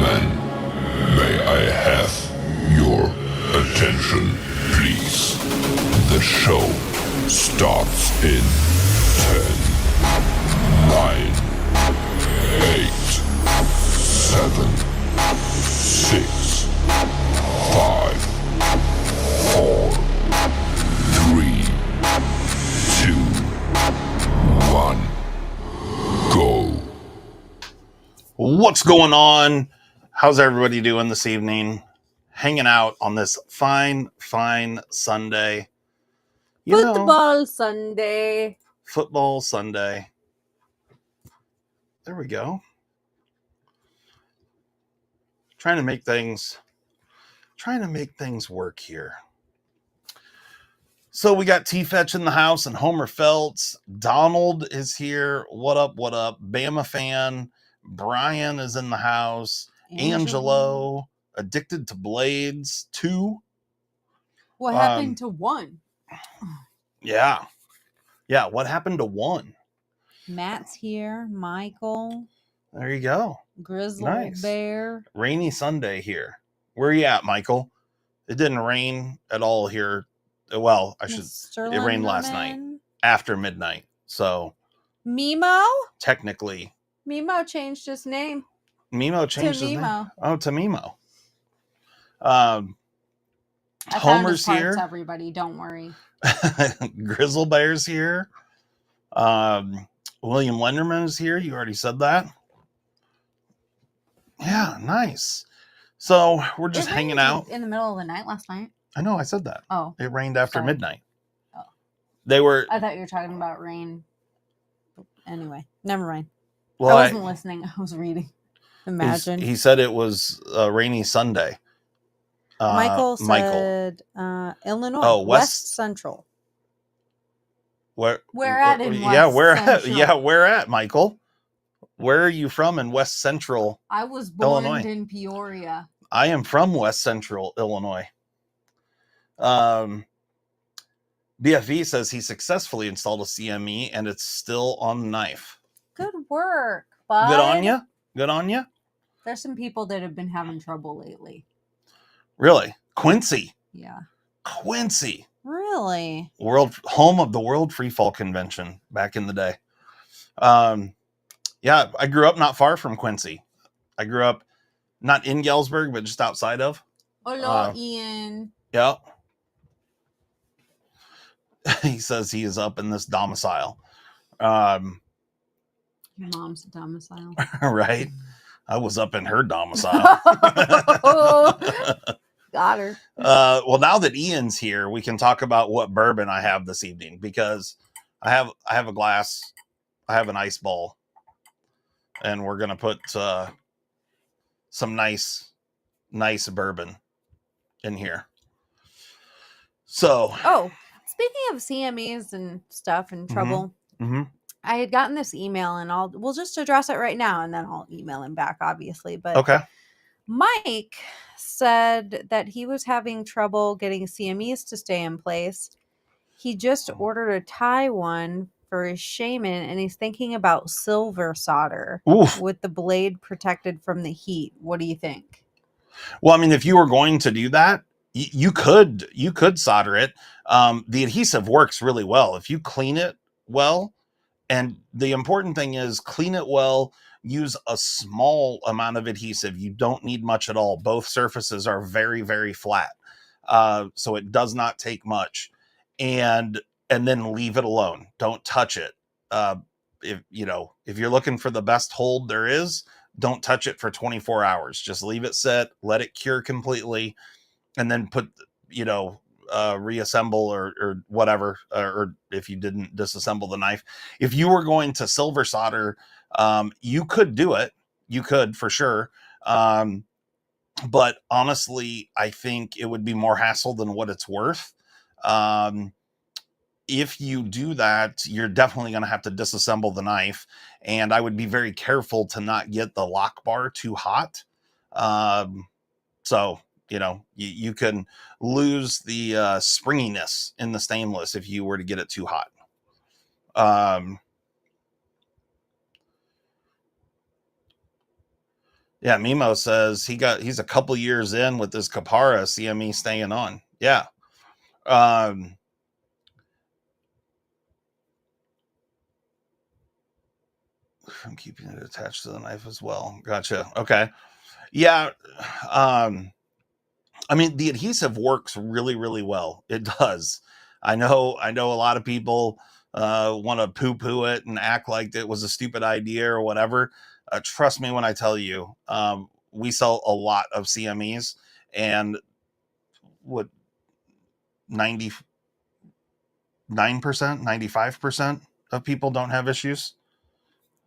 Gentlemen, may I have your attention, please? The show starts in 10, 9, 8, 7, 6, 5, 4, 3, 2, 1, go. What's going on? How's everybody doing this evening? Hanging out on this fine Sunday. Football Sunday. Football Sunday. There we go. Trying to make things work here. So we got T-Fetch in the house and Homer Feltz. Donald is here. What up? Bama fan. Brian is in the house. Angelo. Addicted to Blades 2. What happened to 1? Yeah. What happened to 1? Matt's here. Michael. There you go. Grizzly Nice. Bear. Rainy Sunday here. Where are you at, Michael? It didn't rain at all here. Well, it rained last night after midnight. So Mimo? technically. Mimo changed his name. Mimo changed his Mimo. name. Oh, to Mimo. I Homer's found his here. parts, everybody, don't worry. Grizzle Bear's here. William Lenderman is here. You already said that. Yeah, nice. So we're just hanging out. In the middle of the night last night? I know, I said that. Oh. It rained after midnight. Oh. I thought you were talking about rain. Anyway, never mind. Well, I wasn't listening. I was reading. Imagine. He said it was a rainy Sunday. Michael said Illinois. Oh, West Central. Where at in West Central? Where at, Michael? Where are you from in West Central? I was born Illinois? In Peoria. I am from West Central, Illinois. BFE says he successfully installed a CME and it's still on the knife. Good work, bud. Good on you. There's some people that have been having trouble lately. Really? Quincy. Yeah. Quincy. Really? Home of the World Free Fall Convention back in the day. Yeah, I grew up not far from Quincy. I grew up not in Galesburg, but just outside of. Hello, Ian. Yeah. He says he is up in this domicile. Your mom's domicile. Right? I was up in her domicile. Got her. Well, now that Ian's here, we can talk about what bourbon I have this evening because I have a glass, I have an ice ball, and we're gonna put some nice bourbon in here. So, speaking of CMEs and stuff and trouble, mm-hmm. I had gotten this email, and we'll just address it right now, and then I'll email him back, obviously. But okay. Mike said that he was having trouble getting CMEs to stay in place. He just ordered a Thai one for his shaman, and he's thinking about silver solder with the blade protected from the heat. What do you think? Well, I mean, if you were going to do that, you could solder it. The adhesive works really well if you clean it well. And the important thing is clean it well. Use a small amount of adhesive. You don't need much at all. Both surfaces are very, very flat. So it does not take much. And then leave it alone. Don't touch it. If you're looking for the best hold there is, don't touch it for 24 hours. Just leave it set, let it cure completely, and then reassemble or whatever, or if you didn't disassemble the knife. If you were going to silver solder, you could do it. You could for sure. But honestly, I think it would be more hassle than what it's worth. If you do that, you're definitely going to have to disassemble the knife. And I would be very careful to not get the lock bar too hot. So, you can lose the springiness in the stainless if you were to get it too hot. Yeah, Mimo says he's a couple years in with this Capara CME staying on. Yeah. I'm keeping it attached to the knife as well. Gotcha. Okay. Yeah. I mean, the adhesive works really, really well. It does. I know a lot of people want to poo-poo it and act like it was a stupid idea or whatever. Trust me when I tell you, we sell a lot of CMEs, and what 99%, 95% of people don't have issues.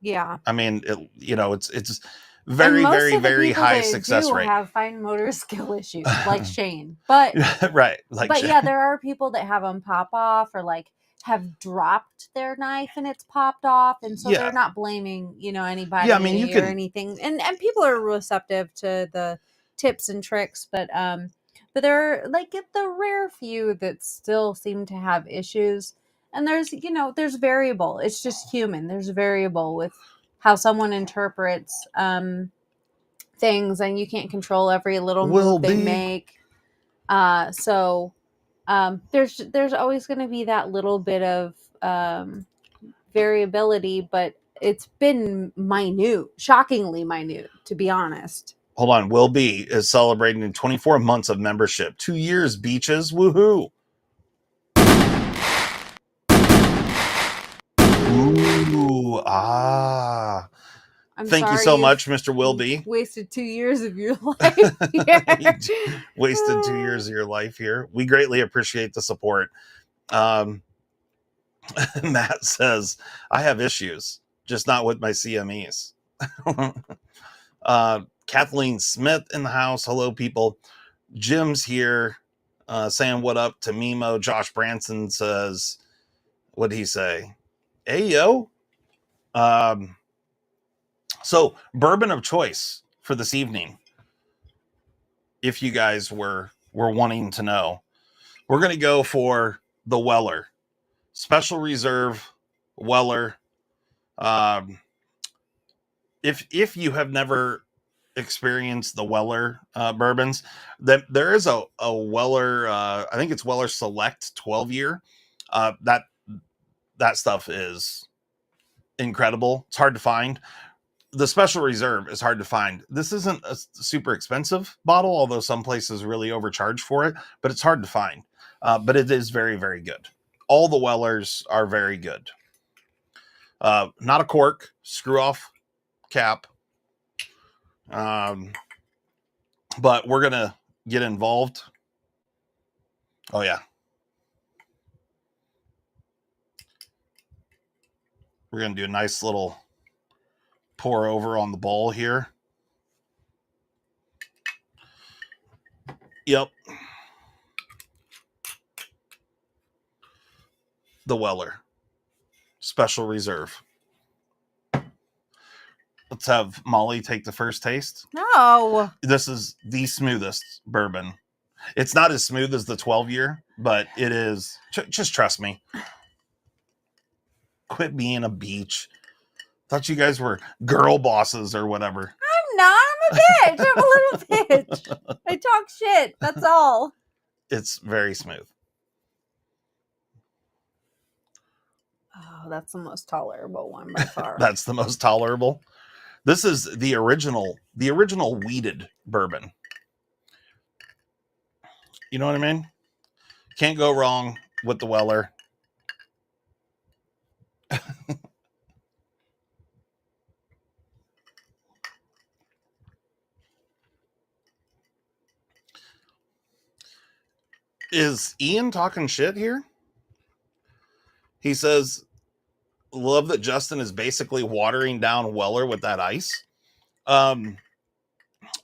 Yeah. I mean, it's And very, most very, of the very people high that success do rate. have fine motor skill issues, like Shane. But Right. Like, but yeah, there are people that have them pop off or like have dropped their knife and it's popped off, and so yeah. they're not blaming anybody Yeah, I mean, you or can, anything. And people are receptive to the tips and tricks, but there are like the rare few that still seem to have issues. And there's variable. It's just human. There's variable with how someone interprets things, and you can't control every little will move they be. make. So there's always going to be that little bit of variability, but it's been minute, shockingly minute, to be honest. Hold on. Will be is celebrating 24 months of membership. 2 years, beaches. Woohoo. Ooh, ah. I'm Thank you sorry so you've much, Mr. Will be. wasted 2 years of your life here. Wasted 2 years of your life here. We greatly appreciate the support. Um, Matt says, I have issues, just not with my CMEs. Kathleen Smith in the house. Hello, people. Jim's here saying what up to Mimo. Josh Branson says, what did he say? Hey, yo. So, bourbon of choice for this evening, if you guys were wanting to know, we're going to go for the Weller Special Reserve Weller. Um, if you have never experienced the Weller bourbons, that there is a Weller. I think it's Weller Select 12-year. That stuff is incredible. It's hard to find. The Special Reserve is hard to find. This isn't a super expensive bottle, although some places really overcharge for it, but it's hard to find. But it is very, very good. All the Wellers are very good. Not a cork, screw off cap. But we're going to get involved. Oh, yeah. We're going to do a nice little pour over on the bowl here. Yep. The Weller Special Reserve. Let's have Molly take the first taste. No. This is the smoothest bourbon. It's not as smooth as the 12-year, but it is. Just trust me. Quit being a beach. Thought you guys were girl bosses or whatever. I'm not. I'm a bitch. I'm a little bitch. I talk shit. That's all. It's very smooth. Oh, that's the most tolerable one by far. That's the most tolerable. This is the original weeded bourbon. You know what I mean? Can't go wrong with the Weller. Is Ian talking shit here? He says, love that Justin is basically watering down Weller with that ice. I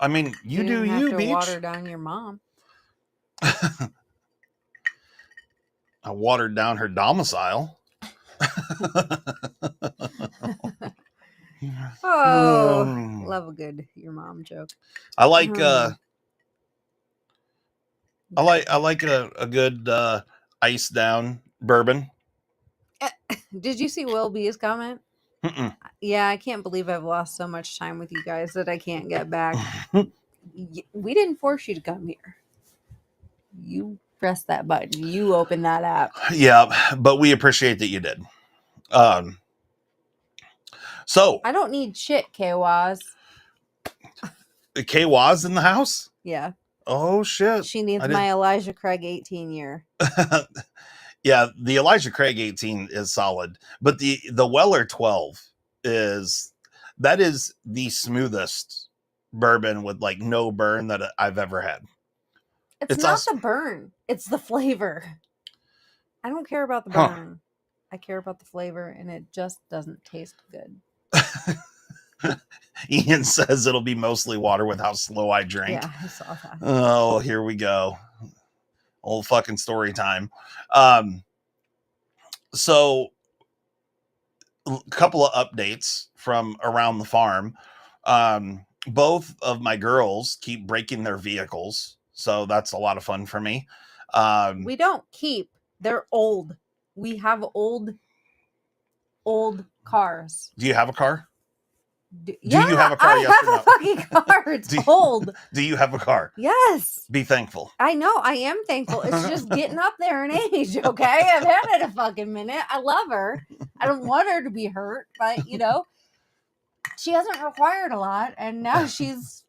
mean, you do didn't have you, to Beach. water down your mom. I watered down her domicile. Oh, love a good your mom joke. I like I like a good ice down bourbon. Did you see Will B's comment? Mm-mm. Yeah, I can't believe I've lost so much time with you guys that I can't get back. We didn't force you to come here. You press that button. You open that app. Yeah, but we appreciate that you did. So I don't need shit, K-Waz. Kay was in the house. Yeah. Oh shit! She needs I my Elijah Craig 18 year. Yeah, the Elijah Craig 18 is solid, but the Weller 12 is the smoothest bourbon with like no burn that I've ever had. It's not also, the burn. It's the flavor. I don't care about the Huh. burn. I care about the flavor, and it just doesn't taste good. Ian says it'll be mostly water with how slow I drink. Yeah, I saw that. Oh, here we go. Old fucking story time. So a couple of updates from around the farm. Both of my girls keep breaking their vehicles, so that's a lot of fun for me. We don't keep. They're old. We have old cars. Do you have a car? Do you have a car? I Yes have or a no? fucking car. It's old. Do you have a car? Yes. Be thankful. I know. I am thankful. It's just getting up there in age, okay? I've had it a fucking minute. I love her. I don't want her to be hurt, but, she hasn't required a lot, and now she's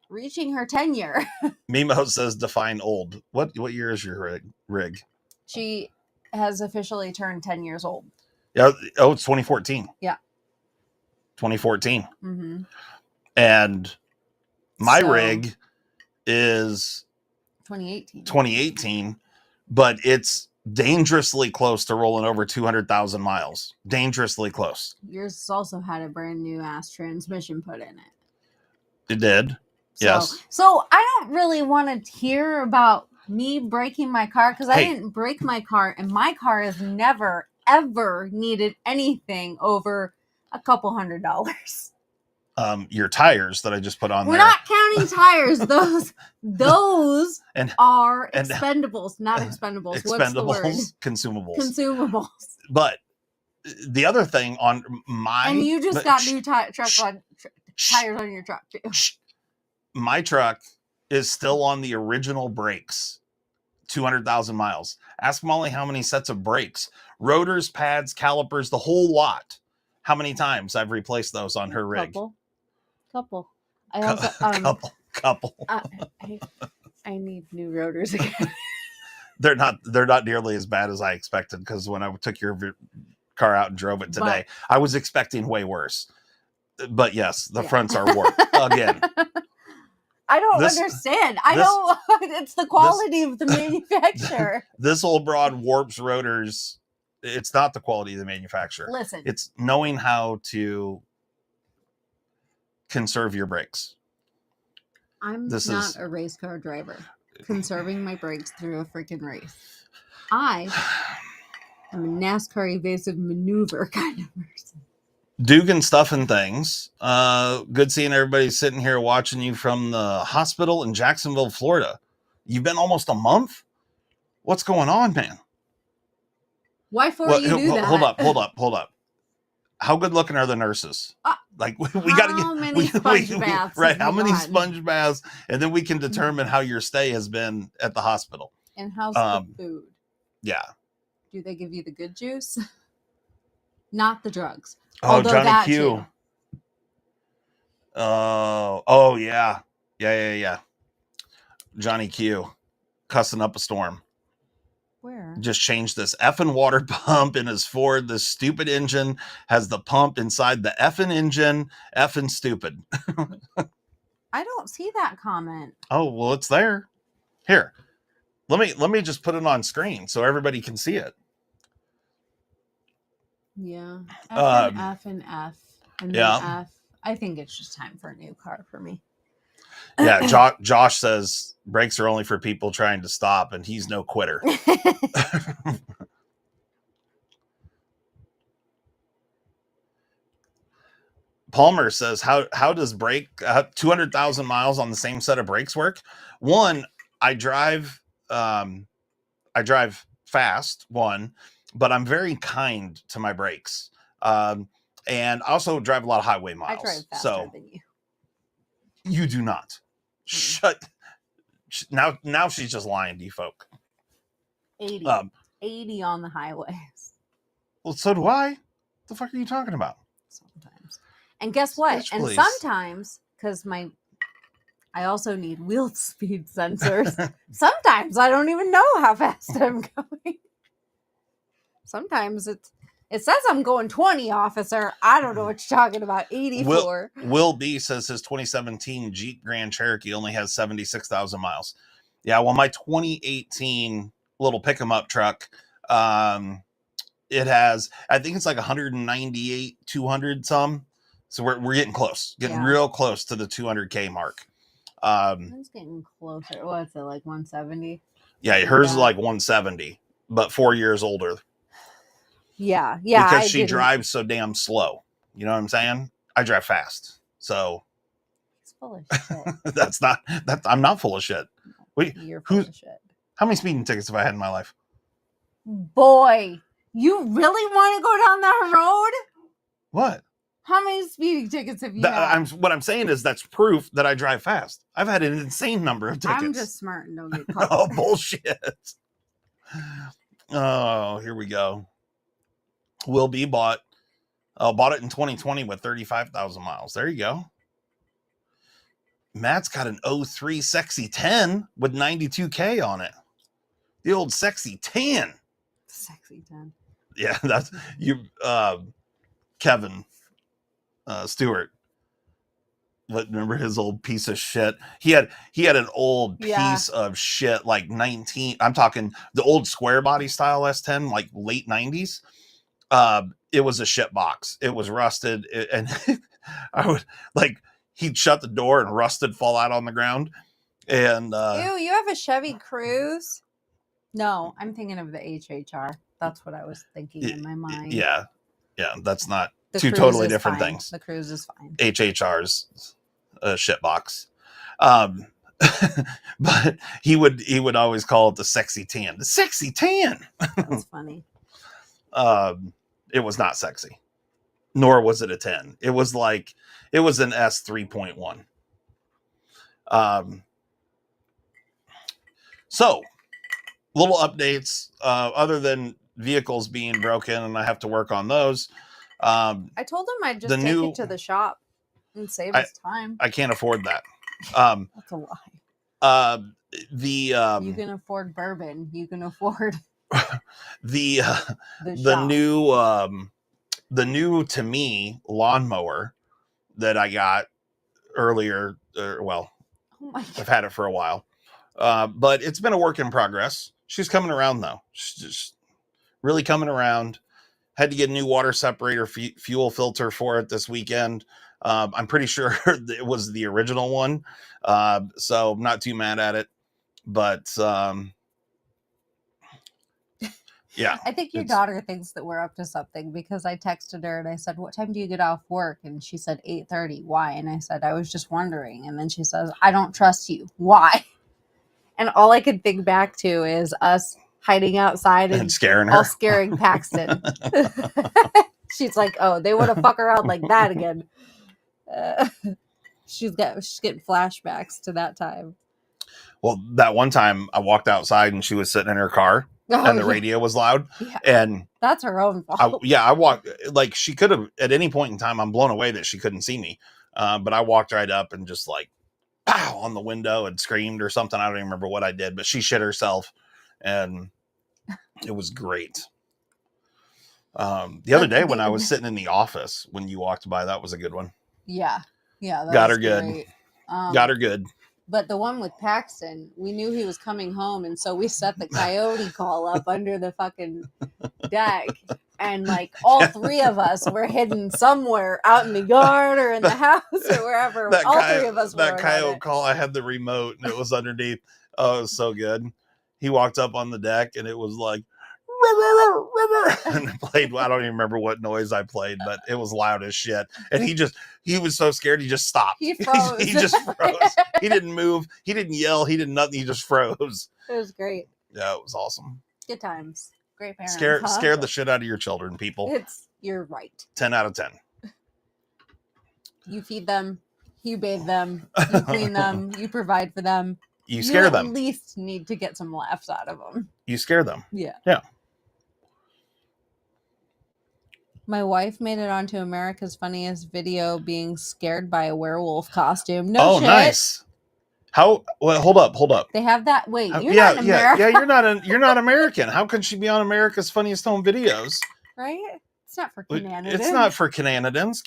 reaching her tenure. Mimo says define old. What year is your rig? She has officially turned 10 years old. Yeah. Oh, it's 2014. Yeah. 2014. Mm-hmm. And my rig is 2018, but it's dangerously close to rolling over 200,000 miles. Dangerously close. Yours also had a brand new ass transmission put in it. It did. Yes. So I don't really want to hear about me breaking my car because I didn't break my car, and my car has never, ever needed anything over a couple $100. Your tires that I just put on We're there. not counting tires. Those are and expendables, not expendables. What's the word? Consumables. Consumables. But the other thing on my... And you just got new tires on your truck, too. My truck is still on the original brakes. 200,000 miles. Ask Molly how many sets of brakes. Rotors, pads, calipers, the whole lot. How many times I've replaced those on her rig. Couple. I also couple. I need new rotors again. They're not nearly as bad as I expected, because when I took your car out and drove it today, I was expecting way worse. But yes, the fronts are warped again. I don't understand. It's the quality of the manufacturer. This old broad warps rotors. It's not the quality of the manufacturer. Listen, it's knowing how to conserve your brakes. I'm not a race car driver. Conserving my brakes through a freaking race. I am a NASCAR evasive maneuver kind of person. Dugan stuff and things. Good seeing everybody sitting here watching you from the hospital in Jacksonville, Florida. You've been almost a month? What's going on, man? Why for you do that? Hold up. How good looking are the nurses? We got to get how many sponge baths? Right, how many sponge baths, and then we can determine how your stay has been at the hospital. And how's the food? Yeah. Do they give you the good juice? Not the drugs. Oh, although Johnny Q. Too. Oh yeah. Johnny Q cussing up a storm. Where? Just changed this effing water pump in his Ford. This stupid engine has the pump inside the effing engine. Effing stupid. I don't see that comment. Oh, well, it's there. Here. Let me just put it on screen so everybody can see it. Yeah. F and F. And then yeah. F. I think it's just time for a new car for me. Yeah, Josh says brakes are only for people trying to stop, and he's no quitter. Palmer says, how does 200,000 miles on the same set of brakes work? One, I drive fast, but I'm very kind to my brakes. And I also drive a lot of highway I miles. drive faster So than you. you do not. Shut. Now she's just lying to you folk. 80. 80 on the highways. Well, so do I. What the fuck are you talking about? Sometimes. And guess what? Bitch, And please. sometimes, because I also need wheel speed sensors. Sometimes I don't even know how fast I'm going. Sometimes it says I'm going 20, officer. I don't know what you're talking about. 84. Will B says his 2017 Jeep Grand Cherokee only has 76,000 miles. Yeah, well, my 2018 little pick-em-up truck, it has, I think it's like 198, 200 some. So we're getting close, real close to the 200K mark. It's getting closer. What's it, like 170? Yeah, hers is like 170, but 4 years older. Yeah. Because she drives so damn slow. You know what I'm saying? I drive fast. So he's full of shit. I'm not full of shit. You're full of shit. How many speeding tickets have I had in my life? Boy, you really want to go down that road? What? How many speeding tickets have you had? What I'm saying is that's proof that I drive fast. I've had an insane number of tickets. I'm just smart and don't get caught. Oh, bullshit. Oh, here we go. Will be bought it in 2020 with 35,000 miles. There you go. Matt's got an 03 Sexy 10 with 92K on it. The old Sexy 10. Sexy 10. Yeah, that's you, Kevin Stewart. Remember his old piece of shit? He had an old piece of shit, like 19. I'm talking the old square body style S10, like late 90s. It was a shit box. It was rusted, and I would he'd shut the door and rusted fall out on the ground. And ew, you have a Chevy Cruze? No, I'm thinking of the HHR. That's what I was thinking in my mind. Yeah, that's not the two Cruze totally different fine. things. The Cruze is fine. HHR's a shit box. But he would always call it the Sexy 10. The Sexy 10. That's funny. It was not sexy, nor was it a 10. It was an S 3.1. So little updates, other than vehicles being broken, and I have to work on those. I told him I'd just take it to the shop and save us time. I can't afford that. That's a lie. You can afford bourbon. You can afford the new to me lawnmower that I got earlier. I've had it for a while, but it's been a work in progress. She's coming around though. She's just really coming around. Had to get a new water separator fuel filter for it this weekend. I'm pretty sure it was the original one, so I'm not too mad at it. But yeah, I think your daughter thinks that we're up to something because I texted her and I said, "What time do you get off work?" And she said 8:30. Why? And I said, "I was just wondering." And then she says, "I don't trust you. Why?" And all I could think back to is us hiding outside and scaring her, all scaring Paxton. She's like, "Oh, they want to fuck around like that again." She's getting flashbacks to that time. Well, that one time I walked outside and she was sitting in her car and the radio was loud. Yeah. And that's her own fault. I walked, she could have, at any point in time, I'm blown away that she couldn't see me. But I walked right up and just pow, on the window and screamed or something. I don't even remember what I did, but she shit herself and it was great. The other day when I was sitting in the office, when you walked by, that was a good one. Yeah. That got her good. Got her good. But the one with Paxton, we knew he was coming home, and so we set the coyote call up under the fucking deck. And all three of us were hidden somewhere out in the yard or in the house or wherever. Three of us were. That coyote call, I had the remote and it was underneath. Oh, it was so good. He walked up on the deck and it was like, and it played, I don't even remember what noise I played, but it was loud as shit. And he was so scared he just stopped. He froze. He just froze. He didn't move. He didn't yell. He did nothing. He just froze. It was great. Yeah, it was awesome. Good times. Great parents. Scared the shit out of your children, people. You're right. 10 out of 10. You feed them, you bathe them, you clean them, you provide for them. You scare them. At least need to get some laughs out of them. You scare them. Yeah. Yeah. My wife made it onto America's Funniest Video being scared by a werewolf costume. No shit. Nice. How? Well, hold up. They have that. Wait, you're yeah, not in America. You're not American. How can she be on America's Funniest Home Videos? Right? It's not for Canadians. It's not for Canadians.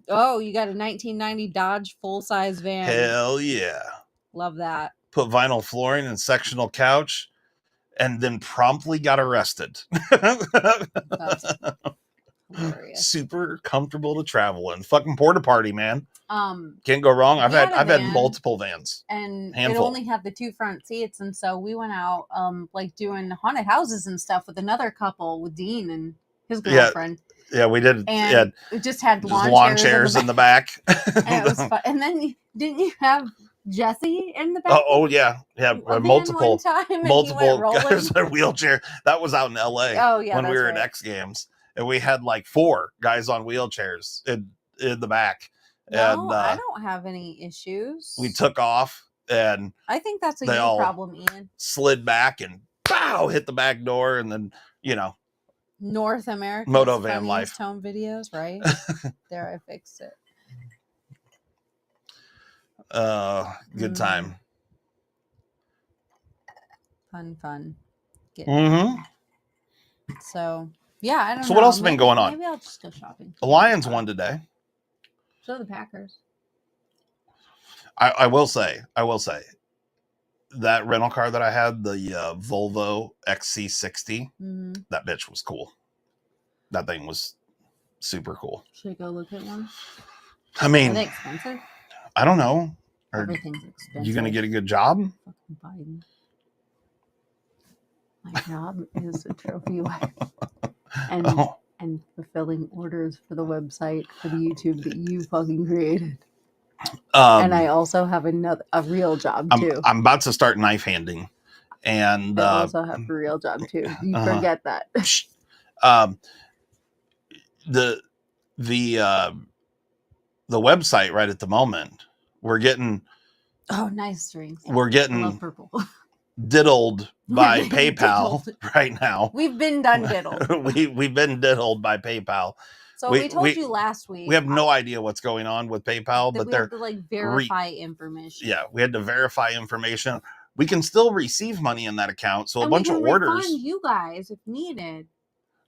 Oh, you got a 1990 Dodge full-size van. Hell yeah. Love that. Put vinyl flooring and sectional couch, and then promptly got arrested. That's hilarious. Super comfortable to travel in. Fucking porta party, man. Can't go wrong. I've had multiple vans, and Handful. It only had the 2 front seats, and so we went out like doing haunted houses and stuff with another couple, with Dean and his girlfriend. Yeah, we did. And it just had lawn chairs in the back. And it was fun. And then didn't you have Jesse in the back? Oh yeah, multiple guys in a wheelchair. That was out in LA. Oh yeah, when we were at X Games, and we had like 4 guys on wheelchairs in the back. No, I don't have any issues. We took off, and I think that's a you problem, Ian. Slid back and pow, hit the back door, and then North America Moto Van Life home videos, right? There, I fixed it. Good time. Fun. Mm-hmm. So yeah, I don't know. So what else has been going on? Maybe I'll just go shopping. The Lions won today. So the Packers. I will say that rental car that I had, the Volvo XC60, that bitch was cool. That thing was super cool. Should I go look at one? I mean, are they expensive? I don't know. Everything's expensive. You gonna get a good job? Fucking Biden. My job is a trophy wife. And fulfilling orders for the website for the YouTube that you fucking created. And I also have a real job too. I'm about to start knife handing, and I also have a real job too. You forget that. The website right at the moment, we're getting nice strings. We're getting I love purple. Diddled by PayPal right now. We've been done diddled. We've been diddled by PayPal. So we told you last week. We have no idea what's going on with PayPal, but they're have to verify information. Yeah, we had to verify information. We can still receive money in that account, so a bunch of orders. Refund you guys if needed.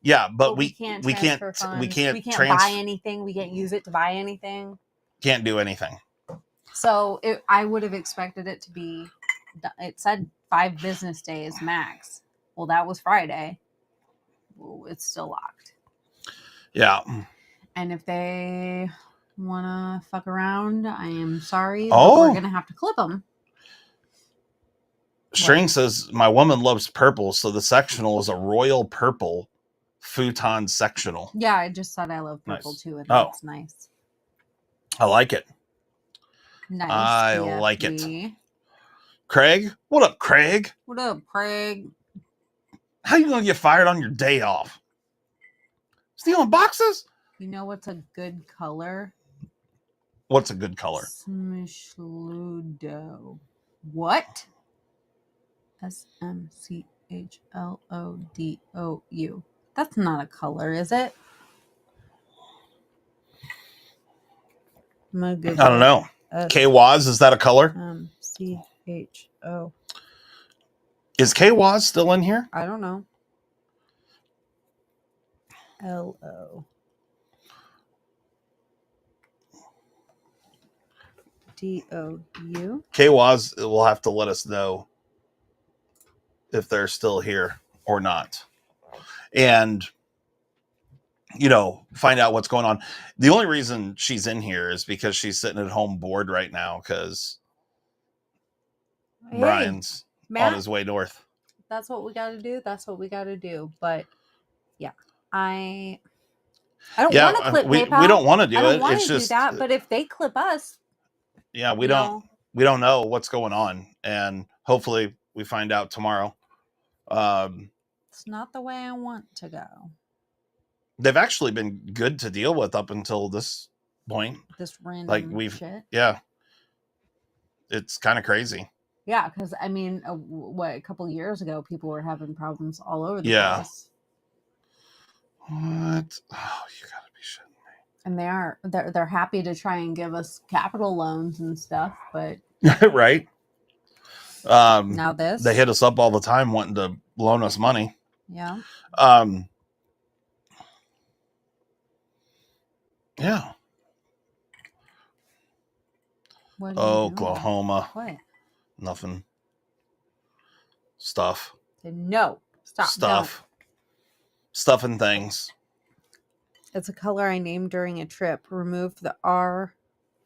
Yeah, but we can't buy anything. We can't use it to buy anything. Can't do anything. So I would have expected it to be. It said 5 business days max. Well, that was Friday. Well, it's still locked. Yeah. And if they want to fuck around, I am sorry. But we're going to have to clip them. String says, my woman loves purple, so the sectional is a royal purple futon sectional. Yeah, I just said I love purple too. And that's nice. I like it. Nice. I like it. Craig? What up, Craig? What up, Craig? How you going to get fired on your day off? Stealing boxes? You know what's a good color? What's a good color? Smishlodo. What? SMCHLODOU. That's not a color, is it? I don't know. K-Waz, is that a color? CHO. Is K-Waz still in here? I don't know. LO. DOU. K-Waz will have to let us know if they're still here or not. And, find out what's going on. The only reason she's in here is because she's sitting at home bored right now because Brian's on his way north. That's what we got to do. But yeah, I don't want to clip PayPal. We don't want to do it. I don't want to do that. But if they clip us, yeah, we don't know what's going on, and hopefully we find out tomorrow. It's not the way I want to go. they've actually been good to deal with up until this point. This random Like shit. yeah, it's kind of crazy. Yeah, because I mean, a couple years ago, people were having problems all over the Yeah. place. What? Oh, you gotta be shitting And they're happy to try and give us capital loans and stuff, but me. Right. now this. They hit us up all the time wanting to loan us money. Yeah. Yeah. What are you doing? Oklahoma. What? Nothing. Stuff. No. Stop. Stuff. Don't. Stuff and things. It's a color I named during a trip. Removed the R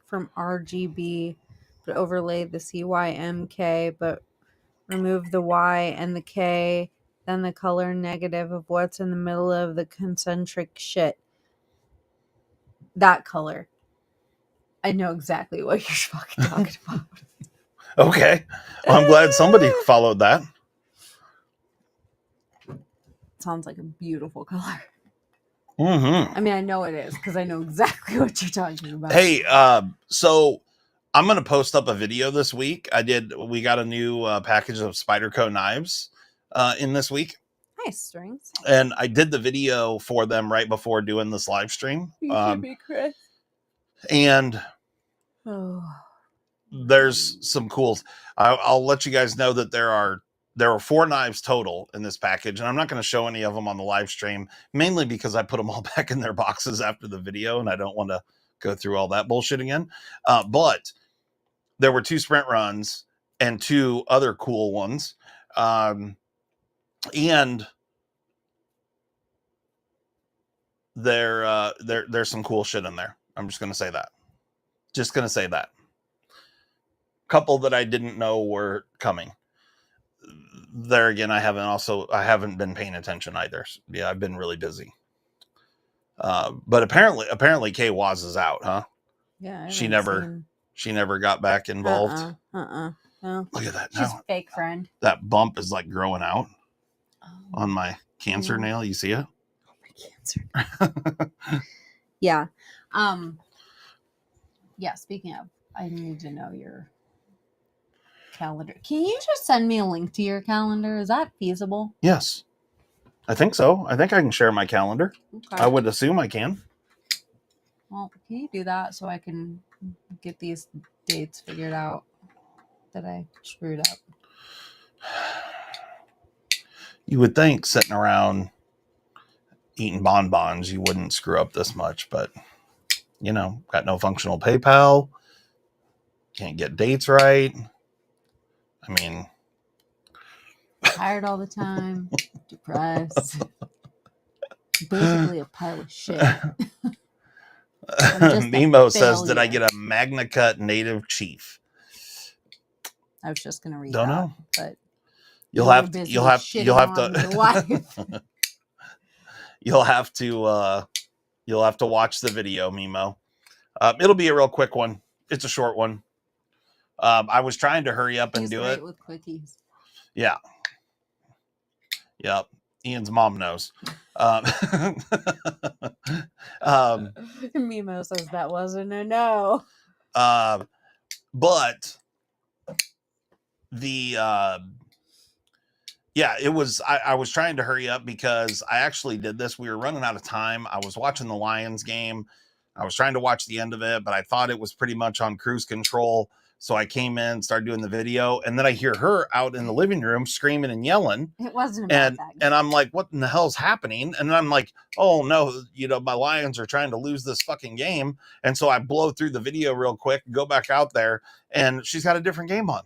from RGB, but overlaid the CYMK, but removed the Y and the K, then the color negative of what's in the middle of the concentric shit. That color. I know exactly what you're fucking talking about. Okay. Well, I'm glad somebody followed that. Sounds like a beautiful color. Mm-hmm. I mean, I know it is because I know exactly what you're talking about. Hey, so I'm going to post up a video this week. We got a new package of Spyderco knives in this week. Nice strings. And I did the video for them right before doing this live stream. You should be Chris. And Oh. there's some cool. I'll let you guys know that there are 4 knives total in this package, and I'm not going to show any of them on the live stream, mainly because I put them all back in their boxes after the video, and I don't want to go through all that bullshit again. But there were 2 sprint runs and 2 other cool ones, and there's some cool shit in there. I'm just going to say that. Just going to say that. Couple that I didn't know were coming. There again, I haven't been paying attention either. Yeah, I've been really busy. But apparently Kay Waz is out, huh? Yeah. She never got back involved. No. Look at that. She's Now a fake friend. that bump is like growing out on my cancer nail. You see it? Oh, my cancer. Yeah. Yeah, speaking of, I need to know your calendar. Can you just send me a link to your calendar? Is that feasible? Yes. I think so. I think I can share my calendar. Okay. I would assume I can. Well, can you do that so I can get these dates figured out that I screwed up? You would think sitting around eating bonbons, you wouldn't screw up this much, but got no functional PayPal. Can't get dates right. I mean, tired all the time, depressed, basically a pile of shit. Nemo says, "Did I get a Magna Cut Native Chief?" I was just gonna read Don't that, know, but you'll have to you'll have to you'll have to watch the video, Mimo. It'll be a real quick one. It's a short one. I was trying to hurry up and do it with quickies. Yeah. Yep. Ian's mom knows. Mimo says that wasn't a no. But the it was. I was trying to hurry up because I actually did this. We were running out of time. I was watching the Lions game. I was trying to watch the end of it, but I thought it was pretty much on cruise control. So I came in, started doing the video, and then I hear her out in the living room screaming and yelling. It wasn't about that. And I'm like, what in the hell's happening? And I'm like, oh no, my Lions are trying to lose this fucking game. And so I blow through the video real quick, go back out there, and she's got a different game on.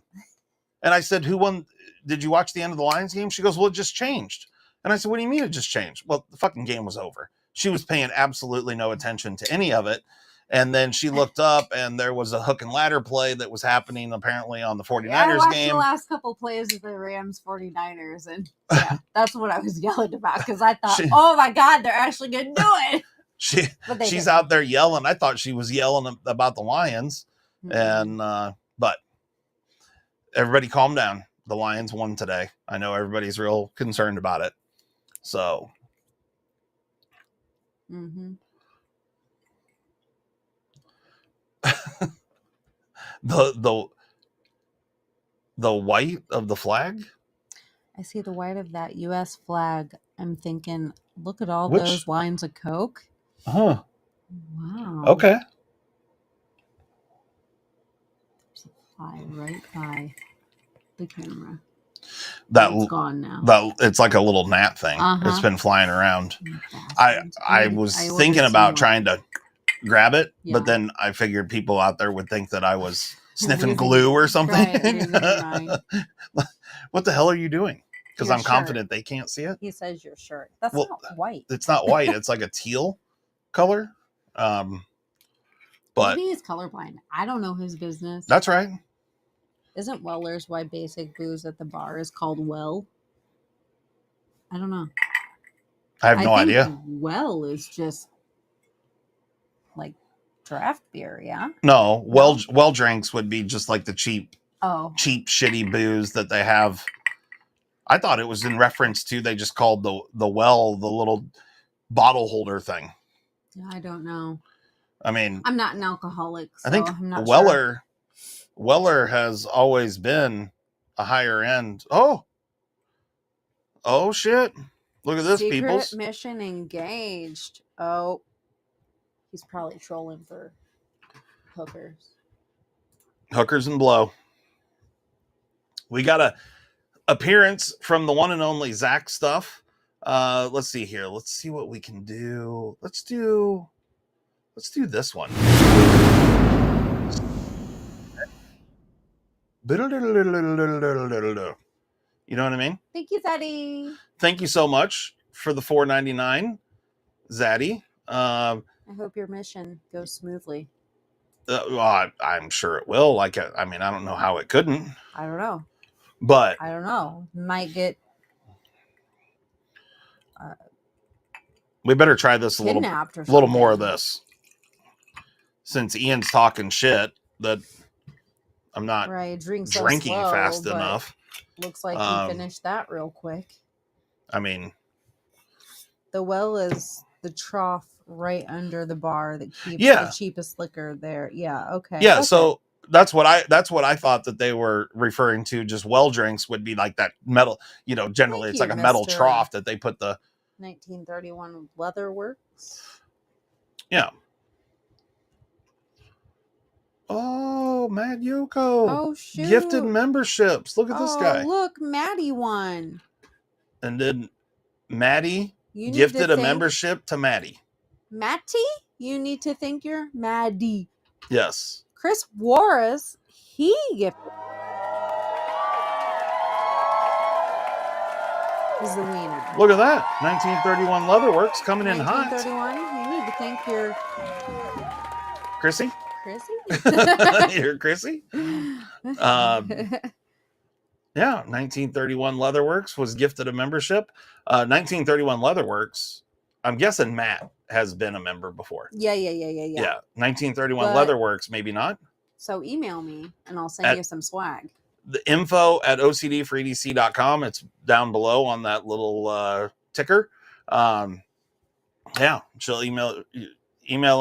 And I said, who won? Did you watch the end of the Lions game? She goes, well, it just changed. And I said, what do you mean it just changed? Well, the fucking game was over. She was paying absolutely no attention to any of it. And then she looked up, and there was a hook and ladder play that was happening apparently on the 49ers I watched game. The last couple plays of the Rams 49ers, and that's what I was yelling about because I thought, oh my God, they're actually going to do it. She's out there yelling. I thought she was yelling about the Lions, and but everybody calm down. The Lions won today. I know everybody's real concerned about it. So Mm-hmm. The white of the flag. I see the white of that U.S. flag. I'm thinking, look at all Which- those lines of Coke. Huh. Wow. Okay. There's a fly right by the camera. That It's gone now. it's like a little gnat thing. It's been flying around. I was thinking about trying to grab it, but then I figured people out there would think that I was sniffing glue or something. What the hell are you doing? Because I'm confident they can't see it. He says your shirt. That's not white. It's not white. It's like a teal color. But maybe he's colorblind. I don't know his business. That's right. Isn't Weller's why basic booze at the bar is called Well? I don't know. I have no idea. Well is just like draft beer, yeah? No, well drinks would be just like the cheap shitty booze that they have. I thought it was in reference to they just called the well the little bottle holder thing. Yeah, I don't know. I mean, I'm not an alcoholic, so I think I'm not Weller has always been a higher end. Oh shit. Look at this, people. Secret mission engaged. Oh. He's probably trolling for hookers. Hookers and blow. We got a appearance from the one and only Zach Stuff. Let's see here. Let's see what we can do. Let's do this one. You know what I mean? Thank you, Zaddy. Thank you so much for the $4.99, Zaddy. I hope your mission goes smoothly. I'm sure it will. I don't know how it couldn't. I don't know. But I don't know. Might get. We better try this a little more of this. Since Ian's talking shit that I'm not drinking slow, fast enough. Looks like he finished that real quick. I mean, the well is the trough right under the bar that keeps the cheapest liquor there. Yeah, okay. Yeah, okay. So that's what I thought that they were referring to. Just well drinks would be like that metal, generally it's like a metal trough that they put the 1931 Leather Works. Yeah. Oh, Mad Yoko. Oh, shoot. Gifted memberships. Look at this guy. Look, Maddie won. And then Maddie gifted a membership to Maddie. Matty? You need to thank your Maddie. Yes. Chris Warris, he gifted. Is the wiener. Look at that. 1931 Leatherworks coming in hot. 1931. You need to thank your Chrissy? Your Chrissy? Yeah, 1931 Leatherworks was gifted a membership. 1931 Leatherworks, I'm guessing Matt has been a member before. Yeah. 1931 Leatherworks, maybe not. So email me and I'll send you some swag. The info at ocdforedc.com. It's down below on that little ticker. Yeah, she'll email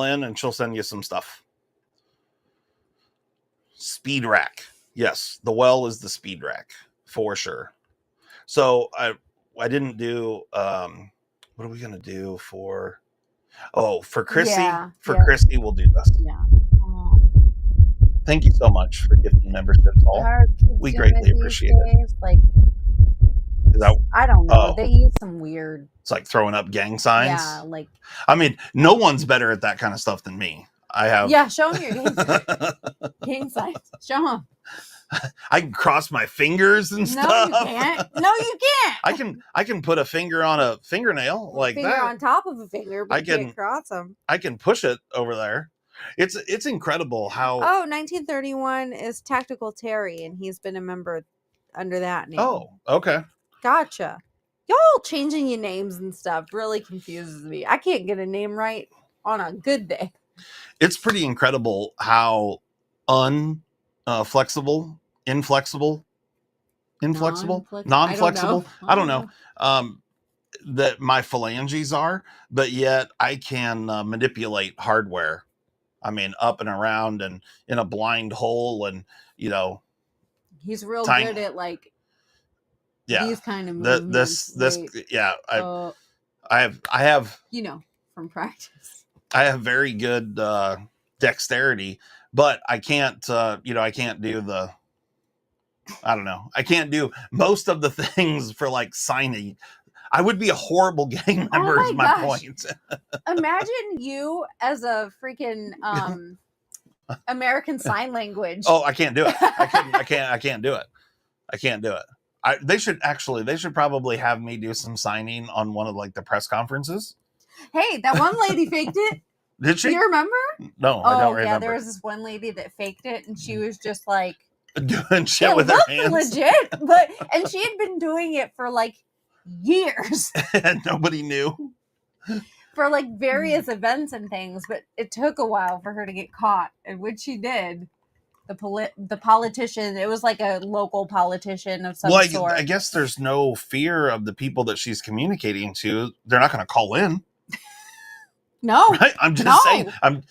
in and she'll send you some stuff. Speed rack. Yes, the well is the speed rack for sure. So I didn't do what are we gonna do for Chrissy? Chrissy we'll do this. Yeah. Thank you so much for gifting memberships all. We greatly appreciate it. Like, I don't know. They use some weird. It's like throwing up gang signs. Yeah, like. I mean, no one's better at that kind of stuff than me. I have. Yeah, show them your gang signs. Gang signs. Show them. I can cross my fingers and stuff. No, you can't. No, you can't. I can put a finger on a fingernail like finger that. On top of a finger, but you can't cross them. I can push it over there. It's incredible how. 1931 is Tactical Terry, and he's been a member under that name. Oh, okay. Gotcha. Y'all changing your names and stuff really confuses me. I can't get a name right on a good day. It's pretty incredible how inflexible. I don't know. that my phalanges are, but yet I can manipulate hardware. I mean, up and around and in a blind hole, and He's real tiny. good at like Yeah, these kind of movements. this yeah. I have from practice. I have very good dexterity, but I can't. I can't do the. I don't know. I can't do most of the things for like signing. I would be a horrible gang member. Is my point. Imagine you as a freaking American Sign Language. Oh, I can't do it. I can't do it. I can't do it. They should probably have me do some signing on one of like the press conferences. Hey, that one lady faked it. Did she? Do you remember? No, I don't remember. Yeah, there was this one lady that faked it, and she was just like doing shit with her hands. Legit, and she had been doing it for like years. And nobody knew. For like various events and things, but it took a while for her to get caught. And when she did, the politician, it was like a local politician of some sort. I guess there's no fear of the people that she's communicating to. They're not going to call in. No, right? I'm just saying. I'm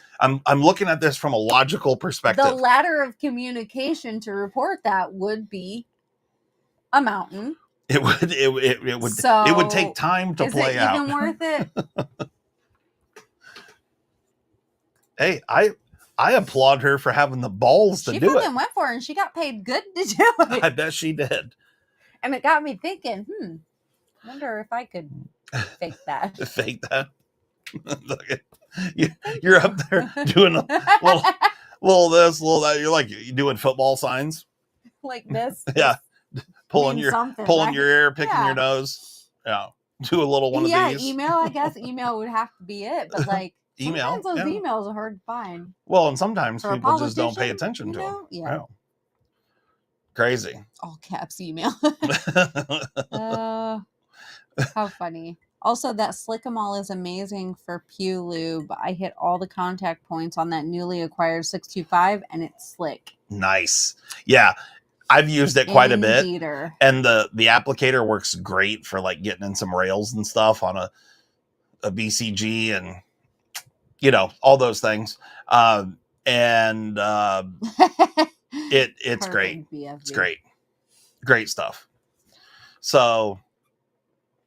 looking at this from a logical perspective. The ladder of communication to report that would be a mountain. It would take time to play out. Is it even worth it? Hey, I applaud her for having the balls to do it. She fucking went for it, and she got paid good to do it. I bet she did. And it got me thinking, wonder if I could fake that. Fake that? You're up there doing a little this, little that. You're like doing football signs. Like this? Yeah. Pulling your ear, picking your nose. Yeah. Do a little one of these. Yeah, email, I guess. Email would have to be it. But like, sometimes those emails are hard to find. Well, and sometimes people just don't pay attention to them. Yeah. Crazy. All caps email. How funny. Also, that Slickamol is amazing for Pew Lube. I hit all the contact points on that newly acquired 625, and it's slick. Nice. Yeah. I've used it quite a bit. And the applicator works great for like getting in some rails and stuff on a BCG and, all those things. It's great. It's great. Great stuff. So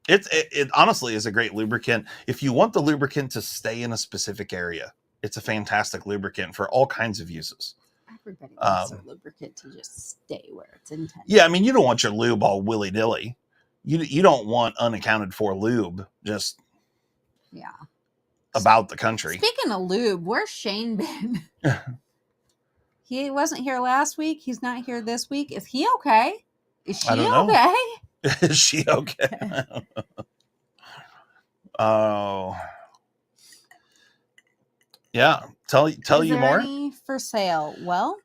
it honestly is a great lubricant. If you want the lubricant to stay in a specific area, it's a fantastic lubricant for all kinds of uses. Everybody wants a lubricant to just stay where it's intended. Yeah, I mean, you don't want your lube all willy-nilly. You don't want unaccounted for lube just about the country. Speaking of lube, where's Shane been? He wasn't here last week. He's not here this week. Is he okay? Is she okay? Is she okay? Oh. Yeah. Tell you more. Any for sale? Well,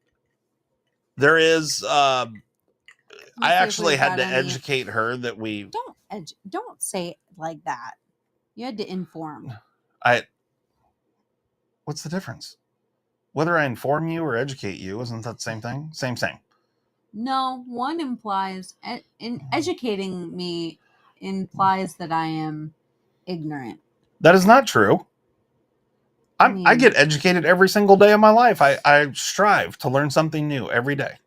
there is. I actually had to educate her that we don't say it like that. You had to inform. What's the difference? Whether I inform you or educate you, isn't that the same thing? Same thing. No, one implies in educating me implies that I am ignorant. That is not true. I get educated every single day of my life. I strive to learn something new every day.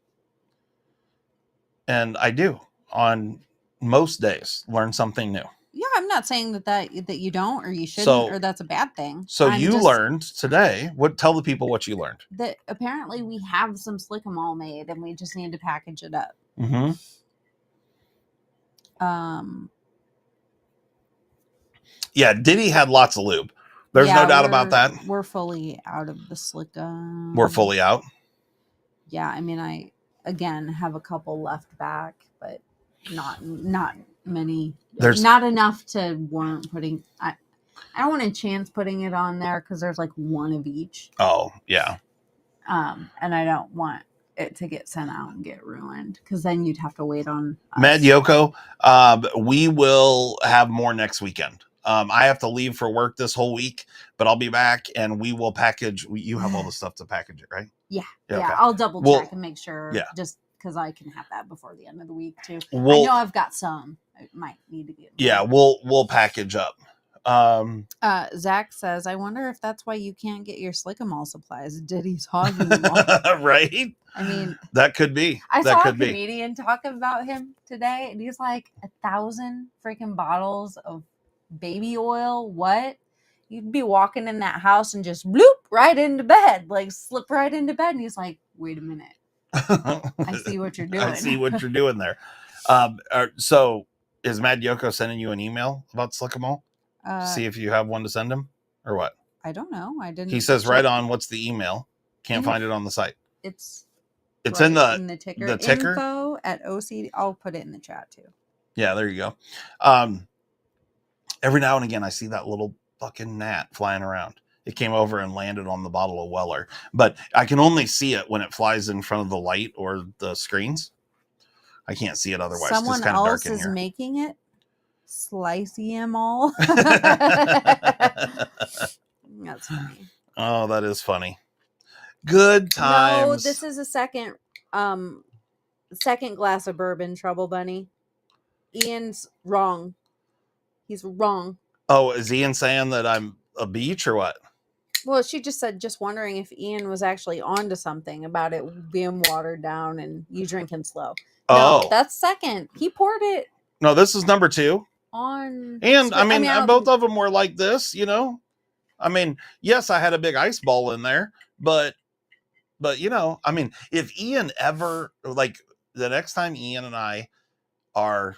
And I do on most days learn something new. Yeah, I'm not saying that you don't or you shouldn't or that's a bad thing. So you learned today. Tell the people what you learned. That apparently we have some Slickamol made and we just need to package it up. Mm-hmm. Yeah, Diddy had lots of lube. There's no doubt about that. We're fully out of the Slicka. We're fully out. Yeah, I mean, I again have a couple left back, but not many. There's not enough to warrant putting. I don't want to chance putting it on there because there's like one of each. Oh yeah. And I don't want it to get sent out and get ruined because then you'd have to wait on us. Mad Yoko. We will have more next weekend. I have to leave for work this whole week, but I'll be back and we will package. You have all the stuff to package it, right? Yeah. Okay. I'll double check and make sure. Yeah. Just because I can have that before the end of the week too. I We'll- know I've got some. I might need to get more. Yeah, we'll package up. Zach says, I wonder if that's why you can't get your Slickamall supplies. Diddy's hogging them all. Right? I mean, That could be. I That saw a could be. comedian talking about him today, and he's like 1,000 freaking bottles of baby oil. What? You'd be walking in that house and just bloop right into bed, like slip right into bed. And he's like, wait a minute. I see what you're doing. I see what you're doing there. So is Mad Yoko sending you an email about Slickamall? See if you have one to send him or what? I don't know. I didn't. He says check. right on what's the email. Can't find it on the site. It's right in the ticker. The ticker. Info at OCD. I'll put it in the chat too. Yeah, there you go. Every now and again, I see that little fucking gnat flying around. It came over and landed on the bottle of Weller, but I can only see it when it flies in front of the light or the screens. I can't see it otherwise. Someone it's kind of else dark in is here. making it. Slicey them all. That's funny. Oh, that is funny. Good times. No, this is a second glass of bourbon, Trouble Bunny. Ian's wrong. He's wrong. Oh, is Ian saying that I'm a beach or what? Well, she just said, just wondering if Ian was actually onto something about it being watered down and you drinking slow. No, Oh, that's second. He poured it no, this is number 2. on. And I mean, both of them were like this, you know. I mean, yes, I had a big ice ball in there, but you know, I mean, if Ian ever, like, the next time Ian and I are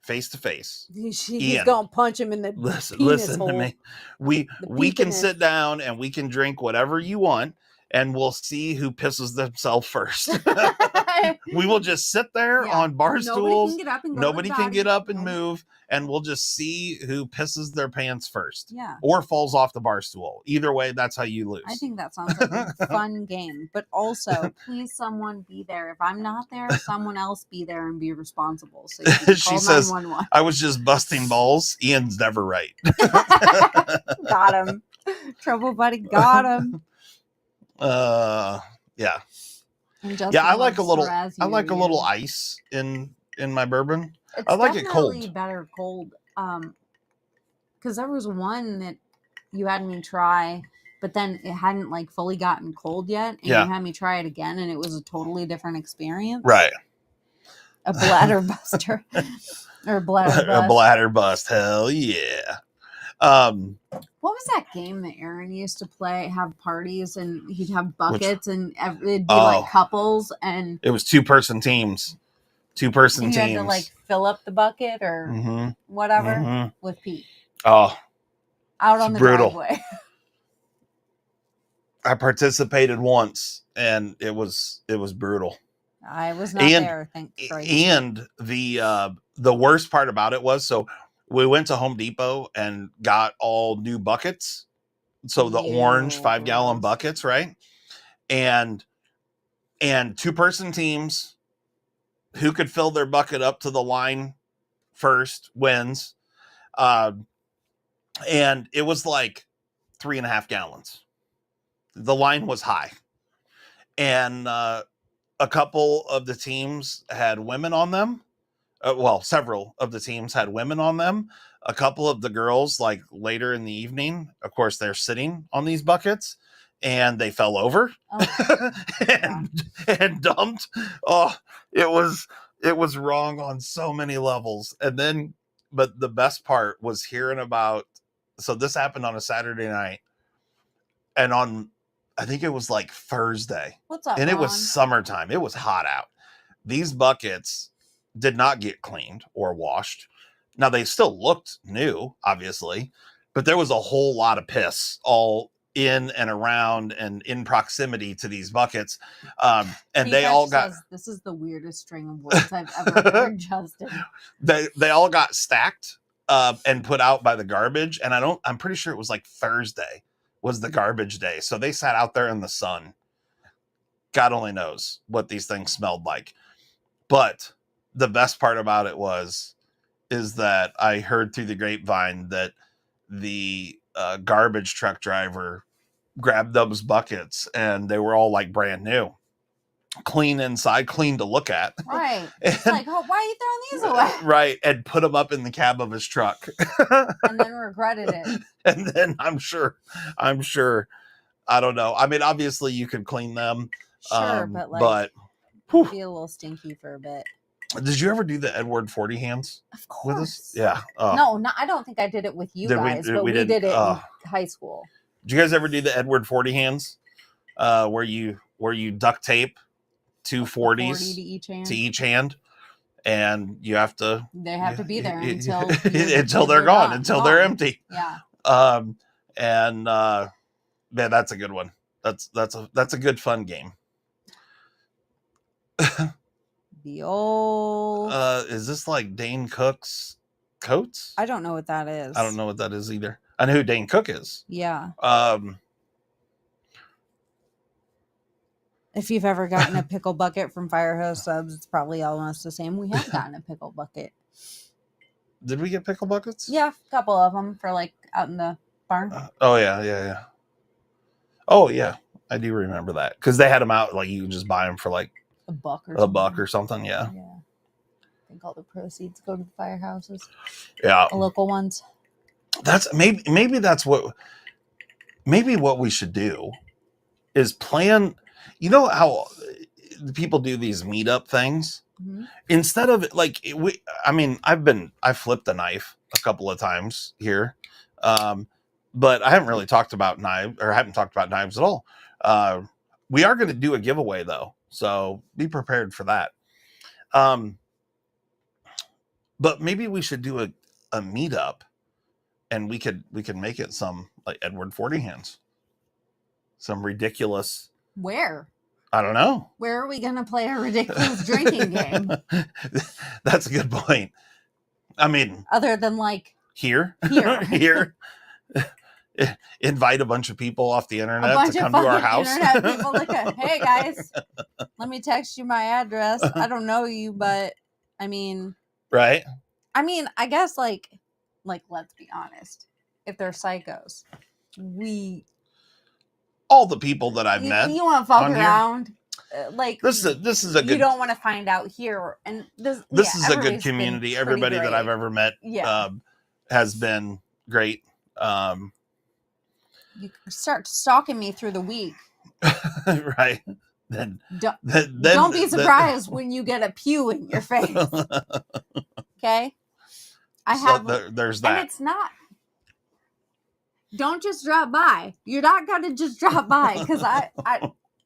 face to face, he's gonna punch him in the listen hole. to me. We can sit down and we can drink whatever you want, and we'll see who pisses themselves first. We will just sit there on bar stools. Nobody can get up and move, and we'll just see who pisses their pants first. Yeah. Or falls off the bar stool. Either way, that's how you lose. I think that sounds like a fun game. But also, please someone be there. If I'm not there, someone else be there and be responsible. So you can She call says, 911. I was just busting balls. Ian's never right. Got him. Trouble Buddy got him. Yeah. Yeah, I like a little ice in my bourbon. It's I like it cold. definitely better cold. Because there was one that you had me try, but then it hadn't like fully gotten cold yet, and you had me try it again, and it was a totally different experience. Right. A bladder buster. Or a bladder bust. A bladder bust. Hell yeah. What was that game that Aaron used to play? Have parties and he'd have buckets and it'd be like couples and it was 2-person teams. 2-person teams. You had to like fill up the bucket or whatever with pee. Oh, out on the driveway. I participated once and it was brutal. I was not there, thank Christ. And the worst part about it was, so we went to Home Depot and got all new buckets. So the orange 5-gallon buckets, right? And 2-person teams, who could fill their bucket up to the line first wins. And it was like 3.5 gallons. The line was high. And a couple of the teams had women on them. Several of the teams had women on them. A couple of the girls, like later in the evening, of course, they're sitting on these buckets and they fell over and dumped. Oh, it was wrong on so many levels. And then, but the best part was hearing about, so this happened on a Saturday night and on, I think it was like Thursday. What's up, and Ron? It was summertime. It was hot out. These buckets did not get cleaned or washed. Now they still looked new, obviously, but there was a whole lot of piss all in and around and in proximity to these buckets. And they all got, this is the weirdest string of words I've ever heard, Justin. They all got stacked and put out by the garbage. And I'm pretty sure it was like Thursday was the garbage day. So they sat out there in the sun. God only knows what these things smelled like. But the best part about it is that I heard through the grapevine that the garbage truck driver grabbed those buckets and they were all like brand new. clean inside, clean to look at. Right. It's like, oh, why are you throwing these away? Right. And put them up in the cab of his truck. And then regretted it. And then I'm sure, I don't know. I mean, obviously you could clean them. Sure, but be a little stinky for a bit. Did you ever do the Edward 40 hands? Of course. With us? Yeah. No, I don't think I did it with you guys, but we did it in high school. Did you guys ever do the Edward 40 hands? Where you duct tape 2 40s 40 to each hand, and you have to. They have to be there until they're gone, until they're empty. Yeah. Man, that's a good one. That's a good fun game. The old. Is this like Dane Cook's Coats? I don't know what that is. I don't know what that is either. I know who Dane Cook is. Yeah. If you've ever gotten a pickle bucket from Fire Hose Subs, it's probably almost the same. We have gotten a pickle bucket. Did we get pickle buckets? Yeah, a couple of them for like out in the barn. Oh yeah. Oh yeah, I do remember that because they had them out. Like you could just buy them for like a buck or something. Yeah. I think all the proceeds go to the firehouses. Yeah, the local ones. That's maybe that's what we should do is plan. You know how people do these meetup things? Mm-hmm. Instead of like I've flipped a knife a couple of times here, but I haven't really talked about knives at all. We are going to do a giveaway though, so be prepared for that. But maybe we should do a meetup, and we could make it some like Edward 40 hands, some ridiculous. Where? I don't know. Where are we going to play a ridiculous drinking game? That's a good point. I mean, other than like here, invite a bunch of people off the internet to come to our house. Internet people hey guys, let me text you my address. I don't know you, but I mean, right? I mean, I guess like let's be honest. If they're psychos, all the people that I've met. You want to fuck around? Like this is a good. You don't want to find out here, and this is a good community. Everybody that I've ever met, has been great. You start stalking me through the week, right? Then don't be surprised when you get a pew in your face. Okay, there's that. And it's not. Don't just drop by. You're not gonna just drop by because I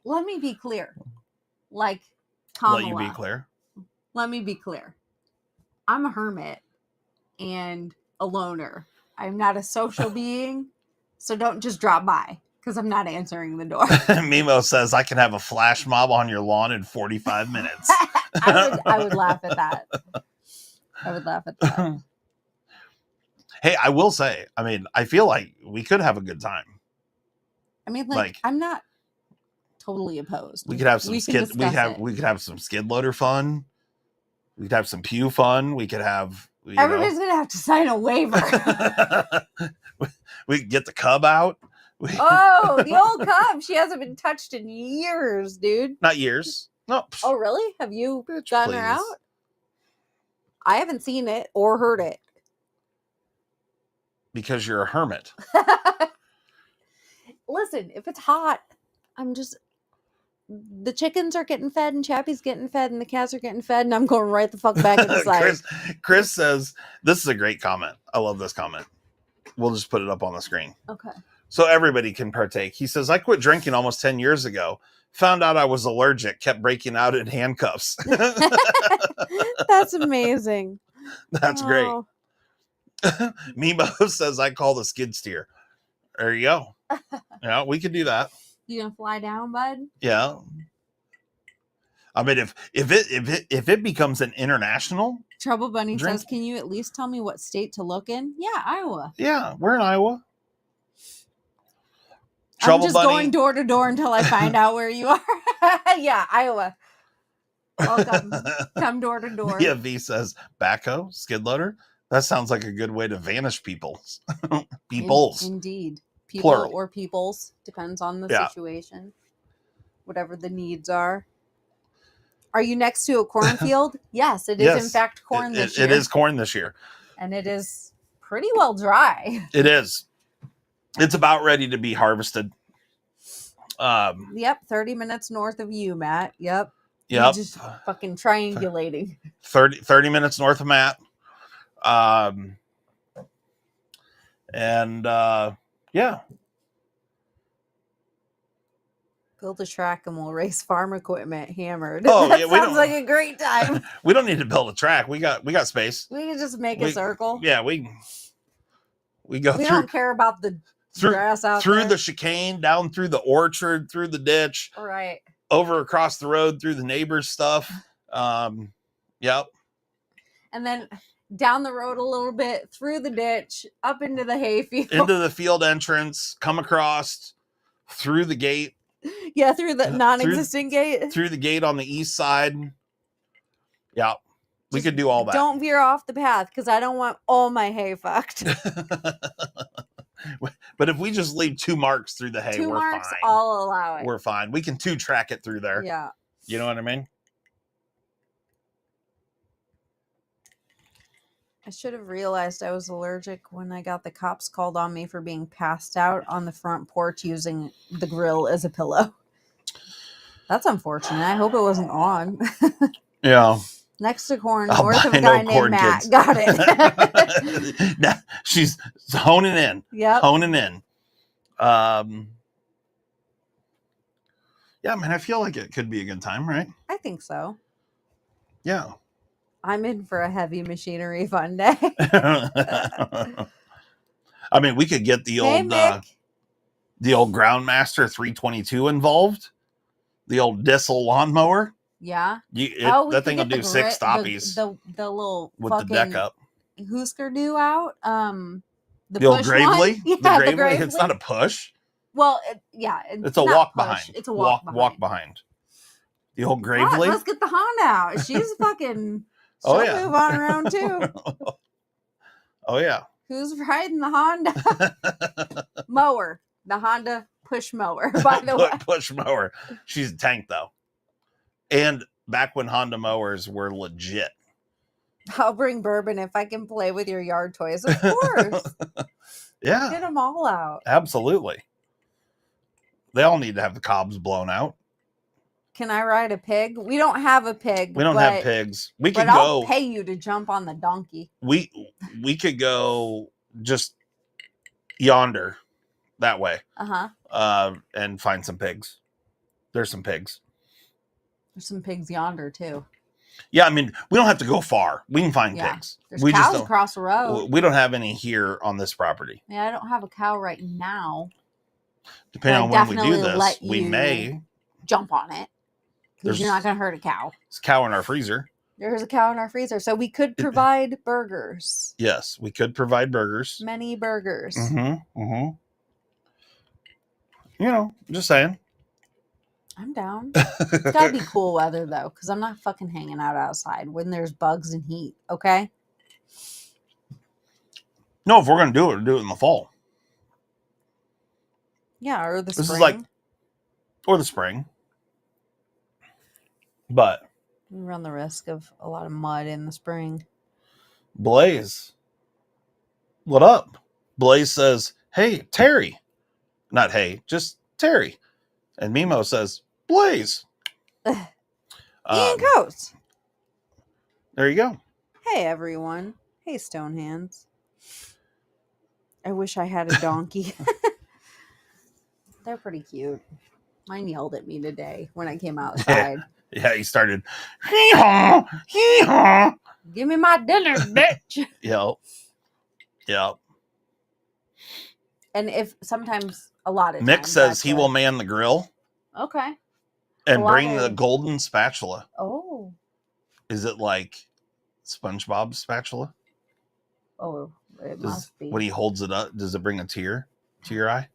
let me be clear. Like Kamala. Let you be clear. Let me be clear. I'm a hermit and a loner. I'm not a social being, so don't just drop by because I'm not answering the door. Mimo says I can have a flash mob on your lawn in 45 minutes. I would laugh at that. I would laugh at that. Hey, I will say, I mean, I feel like we could have a good time. I mean, like I'm not totally opposed. We could have some we could have some skid loader fun. We could have some pew fun. We could have everybody's gonna have to sign a waiver. We could get the cub out. The old cub. She hasn't been touched in years, dude. Not years. No. Oh, really? Have you gotten her out? I haven't seen it or heard it. Because you're a hermit. Listen, if it's hot, the chickens are getting fed and Chappie's getting fed and the cats are getting fed and I'm going right the fuck back inside. Chris says, this is a great comment. I love this comment. We'll just put it up on the screen. Okay. So everybody can partake. He says, I quit drinking almost 10 years ago. Found out I was allergic. Kept breaking out in handcuffs. That's amazing. That's great. Mimo says I call the skid steer. There you go. Yeah, we could do that. You gonna fly down, bud? Yeah. I mean, if it becomes an international Trouble Bunny says, can you at least tell me what state to look in? Yeah, Iowa. Yeah, we're in Iowa. I'm just going door to door until I find out where you are. Yeah, Iowa. Welcome. Come door to door. Yeah, V says backhoe, skid loader. That sounds like a good way to vanish peoples. Peoples. Indeed. People Plural. or peoples. Depends on the situation. Whatever the needs are. Are you next to a cornfield? Yes, it is Yes, in fact corn this year. It is corn this year. And it is pretty well dry. It is. It's about ready to be harvested. Yep, 30 minutes north of you, Matt. Yep. Yep. Just fucking triangulating. 30 minutes north of Matt. Yeah. Build a track and we'll race farm equipment hammered. Oh, that yeah, sounds like a great time. We don't need to build a track. We got space. We can just make a circle. Yeah, we go We through. don't care about the grass out through there. the chicane, down through the orchard, through the ditch, Right. over across the road, through the neighbor's stuff. Yep. And then down the road a little bit, through the ditch, up into the hayfield. Into the field entrance, come across, through the gate. Yeah, through the non-existent gate. Through the gate on the east side. Yeah. We could do all that. Don't veer off the path because I don't want all my hay fucked. But if we just leave 2 marks through the hay, we're fine. I'll allow it. We're fine. We can 2-track it through there. Yeah. You know what I mean? I should have realized I was allergic when I got the cops called on me for being passed out on the front porch using the grill as a pillow. That's unfortunate. I hope it wasn't on. Yeah. Next to corn, north of a guy named Matt. Kids. Got it. Now, she's honing in. Yep. Honing in. Yeah, man, I feel like it could be a good time, right? I think so. Yeah. I'm in for a heavy machinery fun day. I mean, we could get the old Groundmaster 322 involved. The old Diesel lawnmower. Yeah. That thing will do 6 stoppies. The little with the deck up. Husker do out. The old Gravely. Yeah, the Gravely. It's not a push. Well, it's a walk behind. It's a walk behind. The old Gravely. Let's get the Honda out. She's fucking. She'll move on around too. Oh yeah. Who's riding the Honda mower? The Honda push mower. By the way, push mower. She's a tank though. And back when Honda mowers were legit. I'll bring bourbon if I can play with your yard toys. Of course. Yeah. Get them all out. Absolutely. They all need to have the cobs blown out. Can I ride a pig? We don't have a pig. We don't have pigs. We could I'll pay you to jump on the donkey. We could go just yonder that way. And find some pigs. There's some pigs. There's some pigs yonder too. Yeah, I mean, we don't have to go far. We can find pigs. There's cows across the road. We don't have any here on this property. Yeah, I don't have a cow right now. Depending on when we do this, we may jump on it. Because you're not going to hurt a cow. There's a cow in our freezer. There's a cow in our freezer. So we could provide burgers. Yes, we could provide burgers. Many burgers. You know, just saying. I'm down. It's got to be cool weather, though. Because I'm not fucking hanging out outside when there's bugs and heat. Okay? No, if we're going to do it, we'll do it in the fall. Yeah, or the spring. This is or the spring. But we run the risk of a lot of mud in the spring. Blaze, what up? Blaze says, "Hey, Terry." Not hey, just Terry. And Mimo says, "Blaze." Ian Coates. There you go. Hey, everyone. Hey, Stonehands. I wish I had a donkey. They're pretty cute. Mine yelled at me today when I came outside. Yeah, he started, hee-haw, hee-haw. Give me my dinner, bitch. Yep. And if sometimes, a lot of Mick times, says he will man the grill. Okay. And bring the golden spatula. Oh. Is it like SpongeBob's spatula? Oh, it must be. When he holds it up, does it bring a tear to your eye?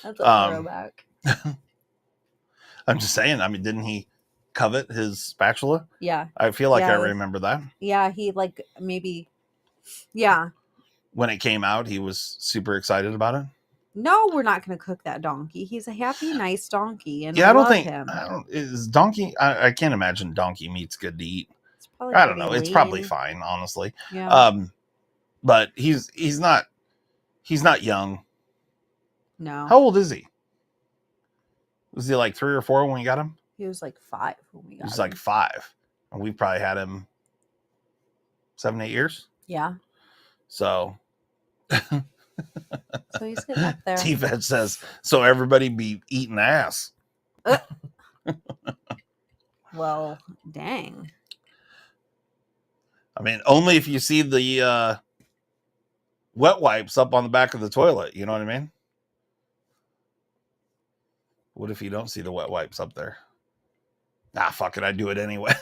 That's a throwback. I'm just saying. I mean, didn't he covet his spatula? Yeah. I feel like I remember that. Yeah, he maybe. Yeah. When it came out, he was super excited about it. No, we're not going to cook that donkey. He's a happy, nice donkey, and Yeah, I I don't love think him. is donkey. I can't imagine donkey meat's good to eat. It's probably I don't pretty know. It's probably lean. fine, honestly. Yeah. But he's not young. No. How old is he? Was he like 3 or 4 when we got him? He was like 5 when we got him. He's like 5, and we probably had him 7, 8 years. Yeah. So He's getting up there. T-Fed says, so everybody be eating ass. Well, dang. I mean, only if you see the wet wipes up on the back of the toilet. You know what I mean? What if you don't see the wet wipes up there? Ah, fuck it. I do it anyway.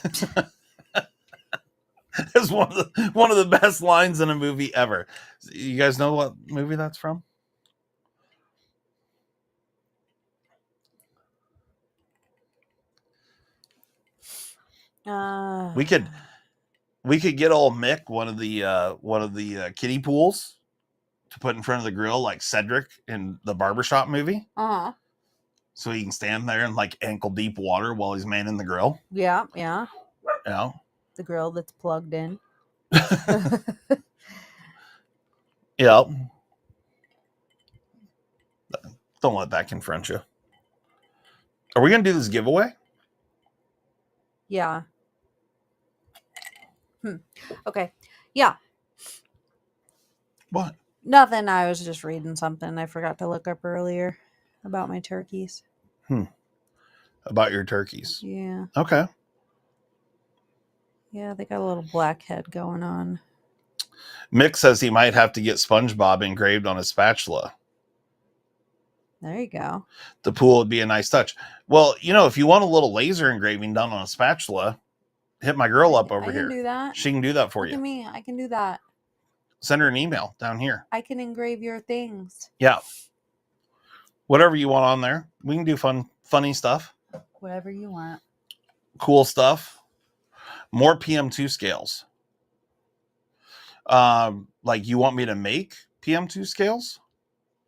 It's one of the best lines in a movie ever. You guys know what movie that's from? We could get old Mick one of the kiddie pools to put in front of the grill, like Cedric in the barbershop movie. Uh-huh. So he can stand there in like ankle deep water while he's manning the grill. Yeah. You know? The grill that's plugged in. Yeah. Don't let that confront you. Are we gonna do this giveaway? Yeah. Okay. Yeah. What? Nothing. I was just reading something I forgot to look up earlier about my turkeys. About your turkeys? Yeah. Okay. Yeah, they got a little black head going on. Mick says he might have to get SpongeBob engraved on his spatula. There you go. The pool would be a nice touch. Well, if you want a little laser engraving done on a spatula, hit my girl up over here. I can do that. She can do that for Look you. at me. I can do that. Send her an email down here. I can engrave your things. Yeah. Whatever you want on there. We can do funny stuff. Whatever you want. Cool stuff. More PM2 scales. Like you want me to make PM2 scales?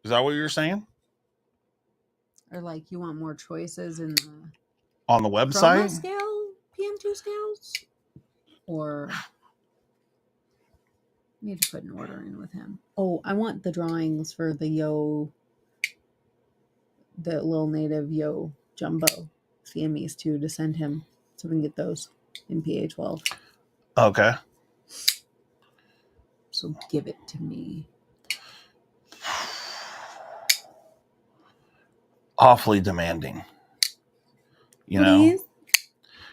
Is that what you're saying? Or like you want more choices in the On the website? chroma scale PM2 scales? Or need to put an order in with him. Oh, I want the drawings for the little native jumbo CMEs too, to send him so we can get those in PA12. Okay. So give it to me. Awfully demanding. Please?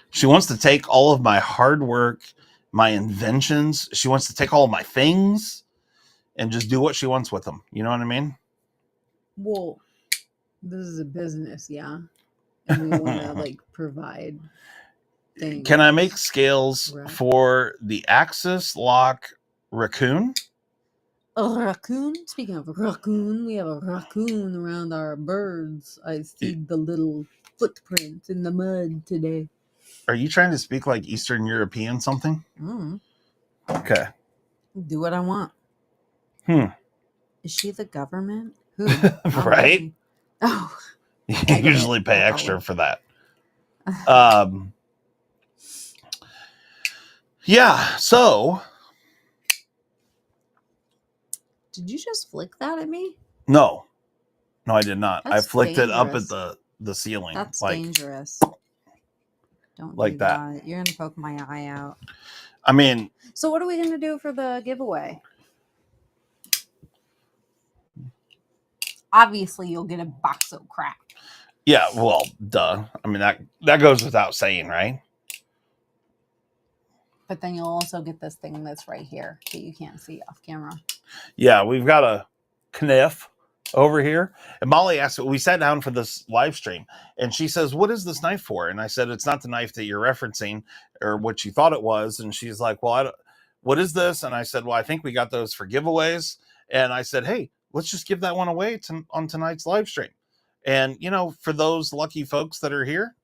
She wants to take all of my hard work, my inventions. She wants to take all of my things and just do what she wants with them. You know what I mean? Well, this is a business, yeah. And we want to like provide things. Can I make scales for the Axis Lock raccoon? A raccoon? Speaking of raccoon, we have a raccoon around our birds. I see the little footprints in the mud today. Are you trying to speak like Eastern European something? Okay. Do what I want. Is she the government? Who? Right? Oh. You usually pay extra for that. Yeah, so. Did you just flick that at me? No, I did not. That's I flicked dangerous. it up at the ceiling. That's like, dangerous. Don't like do that. You're gonna poke my eye out. I mean, so what are we gonna do for the giveaway? Obviously, you'll get a box of crap. Yeah, well, duh. I mean that goes without saying, right? But then you'll also get this thing that's right here that you can't see off camera. Yeah, we've got a kniff over here. And Molly asked, we sat down for this live stream, and she says, what is this knife for? And I said, it's not the knife that you're referencing or what you thought it was. And she's like, well, what is this? And I said, well, I think we got those for giveaways. And I said, hey, let's just give that one away on tonight's live stream. And, for those lucky folks that are here,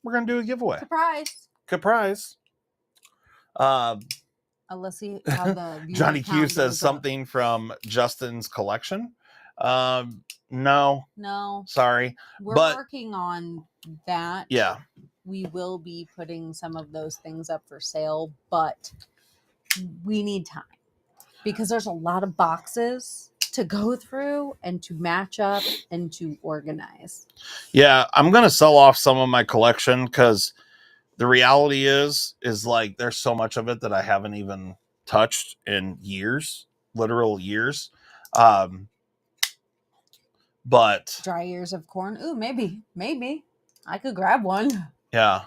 we're going to do a giveaway. Surprise. Let's see how the Johnny Q says something from Justin's collection. No, No, sorry. we're But working on that. yeah, We will be putting some of those things up for sale, but we need time because there's a lot of boxes to go through and to match up and to organize. yeah, I'm gonna sell off some of my collection because the reality is like there's so much of it that I haven't even touched in years, literal years. But Dry ears of corn. Ooh, maybe I could grab one yeah,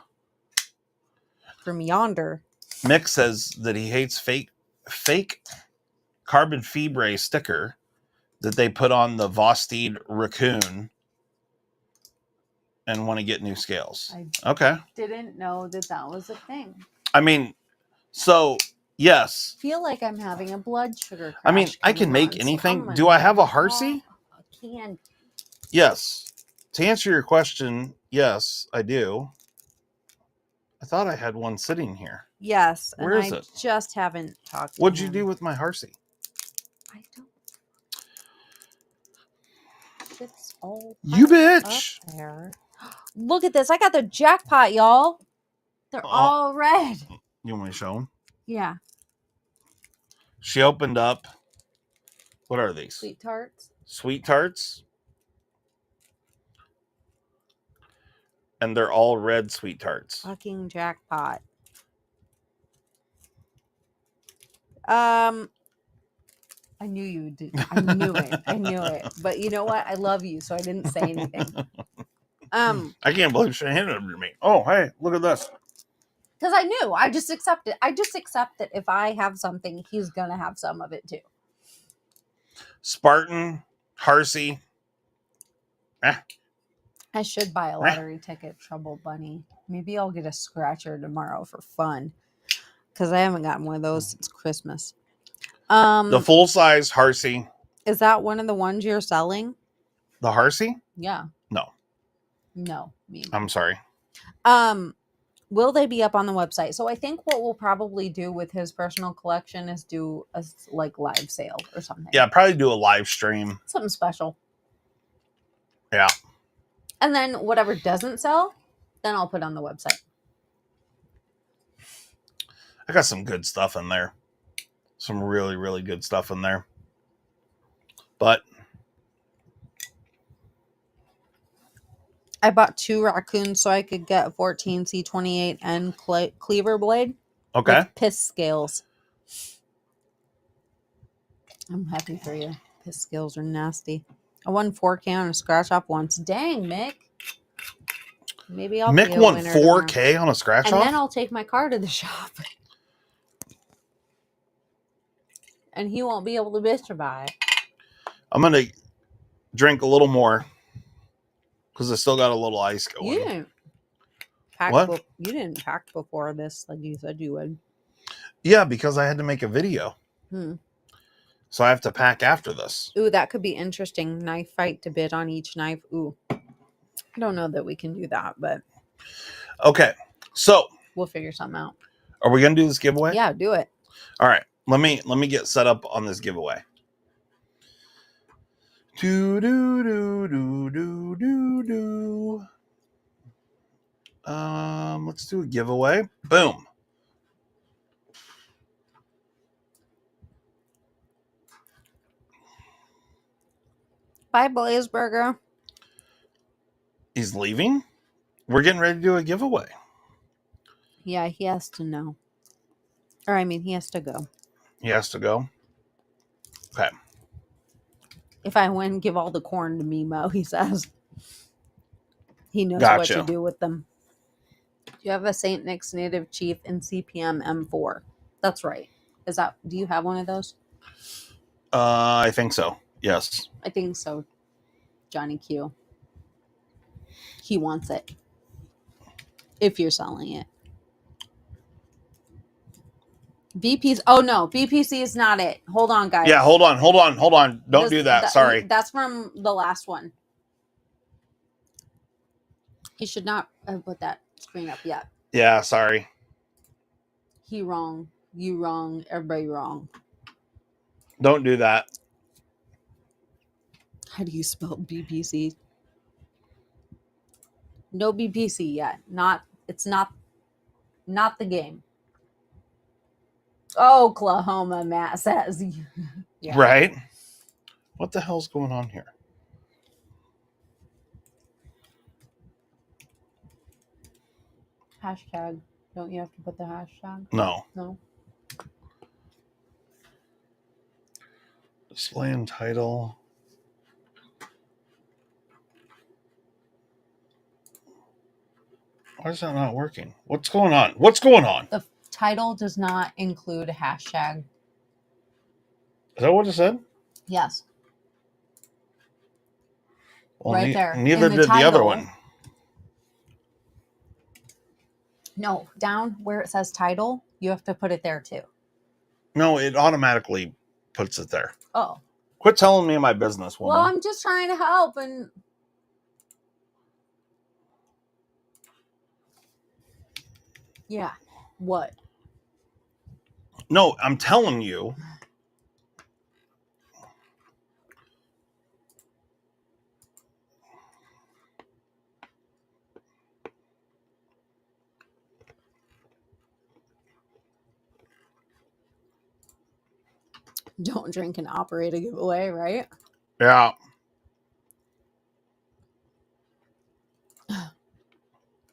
from yonder. Mick says that he hates fake carbon fibre sticker that they put on the Vosteed raccoon and want to get new scales. Okay. Didn't know that was a thing. I mean, so yes. Feel like I'm having a blood sugar crash. I mean, I can make anything. Do I have a Harsey? Can. Yes. To answer your question, yes, I do. I thought I had one sitting here. Yes. Where and is I it? just haven't talked to What'd you him. do with my Harsey? I don't. Shit's all You piled bitch. up there. Look at this. I got the jackpot, y'all. They're all red. You want me to show them? Yeah. She opened up. What are these? Sweet tarts. Sweet tarts. And they're all red sweet tarts. Fucking jackpot. I knew you did. I knew it. I knew it. But you know what? I love you, so I didn't say anything. I can't believe she handed them to me. Oh, hey, look at this. Because I knew. I just accept it. I just accept that if I have something, he's gonna have some of it too. Spartan, Harsey. I should buy a lottery ticket, Trouble Bunny. Maybe I'll get a scratcher tomorrow for fun. Because I haven't gotten one of those since Christmas. The full size Harsey. Is that one of the ones you're selling? The Harsey? Yeah. No. No. I'm sorry. Will they be up on the website? So I think what we'll probably do with his personal collection is do a like live sale or something. Yeah, probably do a live stream. Something special. Yeah. And then whatever doesn't sell, then I'll put on the website. I got some good stuff in there. Some really, really good stuff in there. But I bought 2 raccoons so I could get 14 C28 and cleaver blade. okay. With piss scales. I'm happy for you. Piss scales are nasty. I won 4K on a scratch off once. Dang, Mick. Maybe I'll Mick be a won winner 4K tomorrow. on a scratch and off? then I'll take my car to the shop. And he won't be able to bitch about it. I'm going to drink a little more because I still got a little ice going. You didn't pack What? You didn't pack before this like you said you would. Yeah, because I had to make a video. So I have to pack after this. Ooh, that could be interesting. Knife fight to bid on each knife. Ooh. I don't know that we can do that, but Okay. So we'll figure something out. are we going to do this giveaway? Yeah, do it. All right. Let me get set up on this giveaway. Do do do do do do do. Let's do a giveaway. Boom. Bye, Blazeburger. He's leaving. We're getting ready to do a giveaway. Yeah, he has to know. Or I mean, he has to go. He has to go. Okay. If I win, give all the corn to Mimo, he says. He knows Gotcha. what to do with them. Do you have a St. Nick's Native Chief in CPM M4? That's right. Do you have one of those? I think so. Yes. I think so. Johnny Q. He wants it. If you're selling it. VP's. Oh no, VPC is not it. Hold on, guys. Yeah, hold on. Don't do that. Sorry. That's from the last one. He should not have put that screen up yet. Yeah, sorry. He wrong. You wrong. Everybody wrong. Don't do that. How do you spell BPC? No BPC yet. It's not the game. Oklahoma, Matt says. Yeah. Right? What the hell's going on here? Hashtag. Don't you have to put the hashtag? No. No. Display and title. Why is that not working? What's going on? What's going on? The title does not include a hashtag. Is that what it said? Yes. Well, Right there. Neither In the did the other title. one. No, down where it says title, you have to put it there too. No, it automatically puts it there. Oh. Quit telling me my business, woman. Well, I'm just trying to help and yeah. What? No, I'm telling you. Don't drink and operate a giveaway, right? Yeah.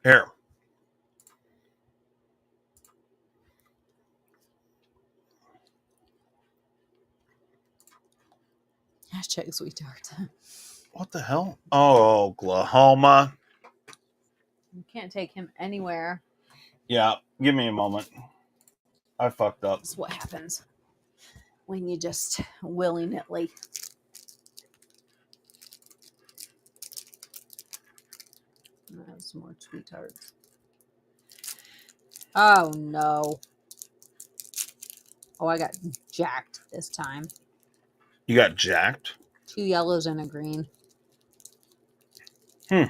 Here. Hashtag sweetheart. What the hell? Oh, Oklahoma. You can't take him anywhere. Yeah, give me a moment. I fucked up. That's what happens when you just willy-nilly. I have some more sweethearts. Oh no. Oh, I got jacked this time. You got jacked? 2 yellows and a green. Okay.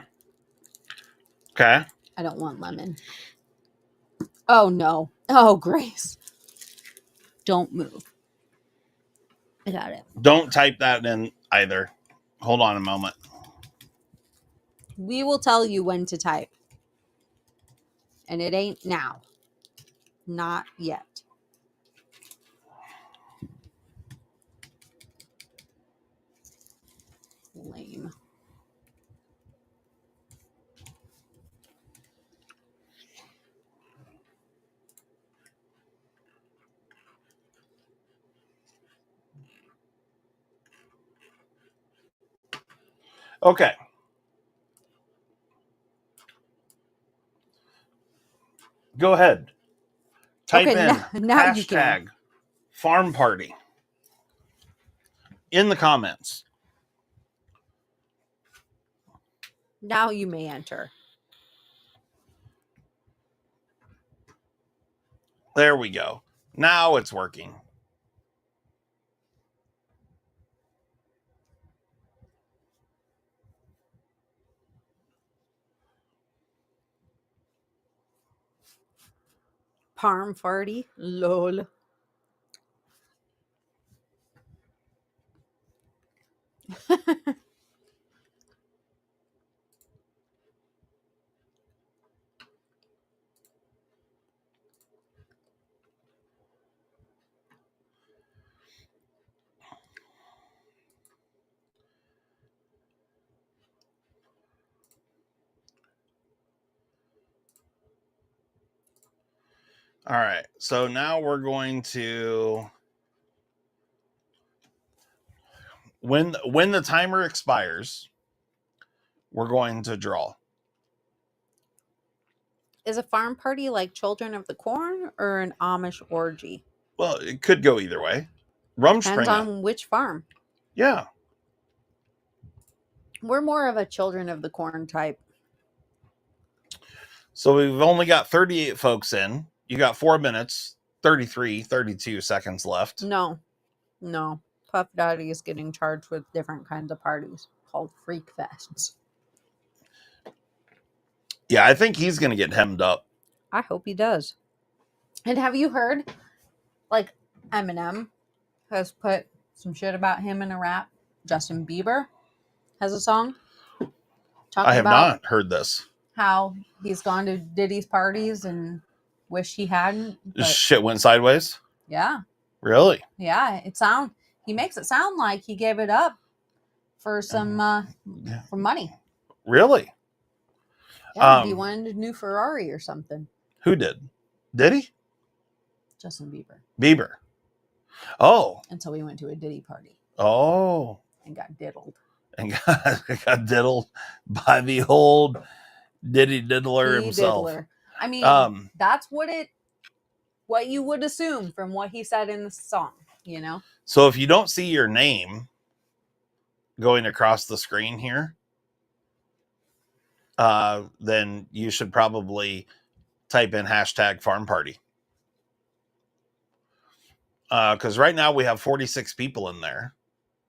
I don't want lemon. Oh no. Oh, Grace. Don't move. I got it. Don't type that in either. Hold on a moment. We will tell you when to type. And it ain't now. Not yet. Lame. Okay. Go ahead. Type Okay, in now you can. hashtag farm party in the comments. Now you may enter. There we go. Now it's working. Parm farty. Lol. All right. So now we're going to when the timer expires, we're going to draw. Is a farm party like Children of the Corn or an Amish orgy? Well, it could go either way. Depends Rumspringa. on which farm. Yeah. We're more of a Children of the Corn type. So we've only got 38 folks in. You got 4 minutes, 32 seconds left. No. Puff Daddy is getting charged with different kinds of parties called freak fests. Yeah, I think he's going to get hemmed up. I hope he does. And have you heard, like, Eminem has put some shit about him in a rap? Justin Bieber? has a song talking I have about not heard this. how he's gone to Diddy's parties and wish he hadn't. But Shit went sideways? yeah, Really? yeah, he makes it sound like he gave it up for some for money. Really? Yeah, he wanted a new Ferrari or something. Who did? Did he? Justin Bieber. Bieber. Oh. And so we went to a Diddy party. Oh. And got diddled. And got diddled by the old Diddy diddler himself. Diddler. I mean, that's what you would assume from what he said in the song, you know? So if you don't see your name going across the screen here, then you should probably type in hashtag farm party. Because right now we have 46 people in there,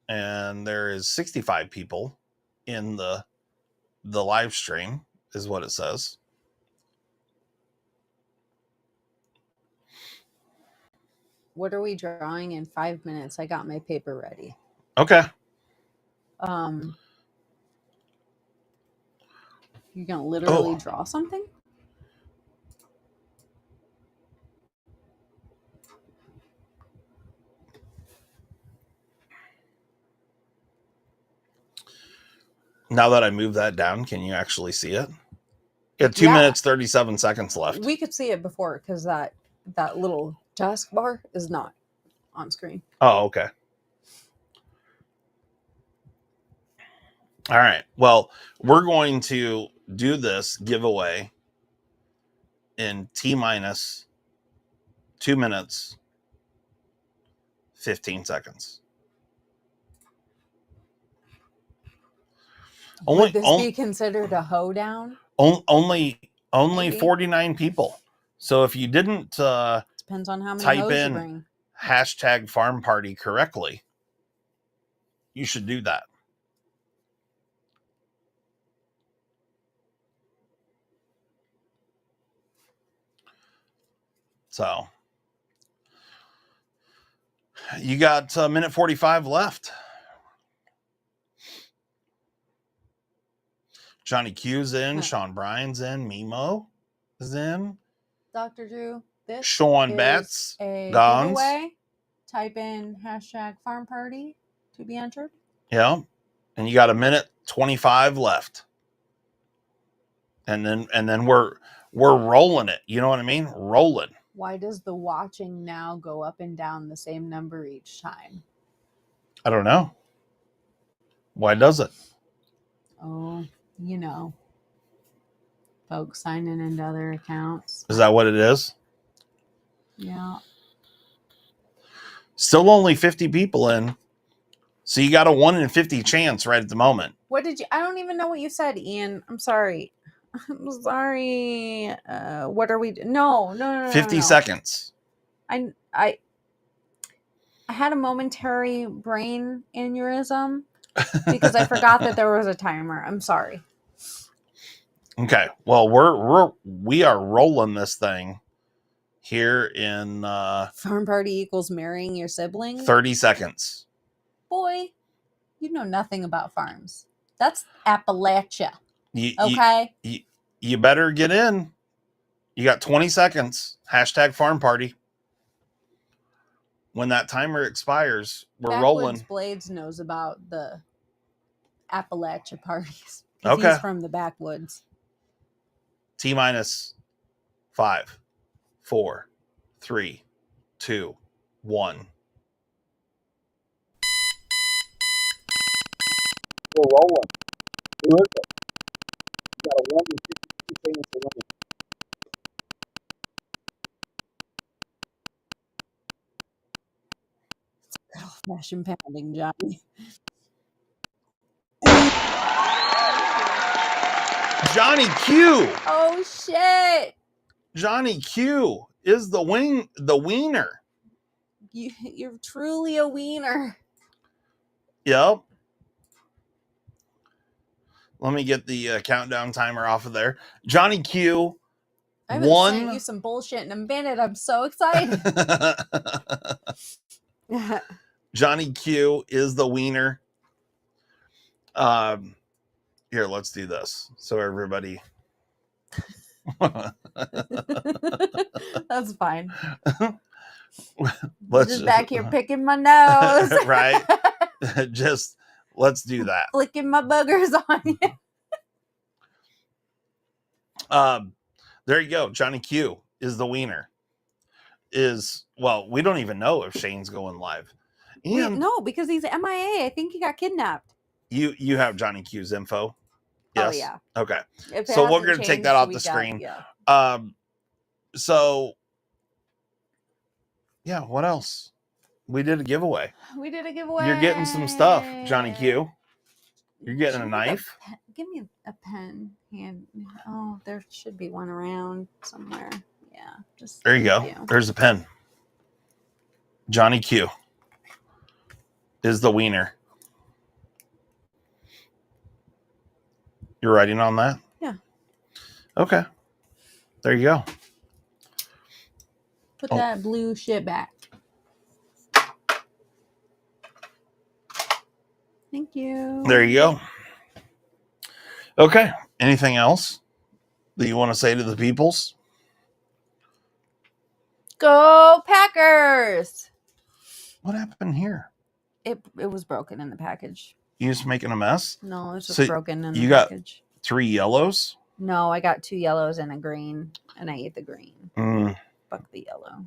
and there is 65 people in the live stream, is what it says. What are we drawing in 5 minutes? I got my paper ready. Okay. You're gonna literally draw something? Now that I move that down, can you actually see it? You got 2 minutes, 37 seconds left. We could see it before because that little taskbar is not on screen. Oh, okay. All right. Well, we're going to do this giveaway in T-minus 2 minutes, 15 seconds. Would this be considered a hoedown? Only 49 people. So if you didn't depends on how many type hoes in you bring. hashtag farm party correctly, you should do that. So you got a minute 45 left. Johnny Q's in, Sean Bryan's in, Mimo is in. Dr. Drew, this Sean Betts, Gons. Giveaway. Type in hashtag farm party to be entered. Yeah. And you got a minute 25 left. And then we're rolling it. You know what I mean? Rolling. Why does the watching now go up and down the same number each time? I don't know. Why does it? Oh, you know, folks signing into other accounts. Is that what it is? Yeah. Still only 50 people in. So you got a 1 in 50 chance right at the moment. What did you? I don't even know what you said, Ian. I'm sorry. I'm sorry. What are we? No. 50 seconds. I had a momentary brain aneurysm because I forgot that there was a timer. I'm sorry. Okay. Well, we are rolling this thing here in farm party equals marrying your sibling. 30 seconds. Boy, you know nothing about farms. That's Appalachia. Okay. You better get in. You got 20 seconds. Hashtag farm party. When that timer expires, we're rolling. Blades knows about the Appalachia parties. Okay. He's from the backwoods. T-minus 5, 4, 3, 2, 1. We're rolling. Who is it? You got a 1 in 52 chance to win. Fashion pounding, Johnny. Johnny Q. Oh shit. Johnny Q is the wiener. You're truly a wiener. Yep. Let me get the countdown timer off of there. Johnny Q. I haven't sent you some bullshit in a minute. I'm so excited. Johnny Q is the wiener. Here, let's do this. So everybody. That's fine. Let's Just back here picking my nose. Right. Just let's do that. Flicking my boogers on you. There you go. Johnny Q is the wiener. We don't even know if Shane's going live. And No, because he's MIA. I think he got kidnapped. you have Johnny Q's info. Yes. Oh yeah. Okay. If it So we're hasn't gonna take changed, that off we the got- screen. Yeah. So yeah, what else? We did a giveaway. We did a giveaway. You're getting some stuff, Johnny Q. You're getting a knife. Give me a pen. Hand. Oh, there should be one around somewhere. Yeah. Just There you go. thank There's a pen. Johnny Q is the wiener. You're writing on that? Yeah. Okay. There you go. Put that blue shit back. Thank you. There you go. Okay. Anything else that you want to say to the peoples? Go Packers! What happened here? It was broken in the package. You just making a mess? No, it's just So broken in the you got- package. 3 yellows? No, I got 2 yellows and a green, and I ate the green. Mm. Fuck the yellow.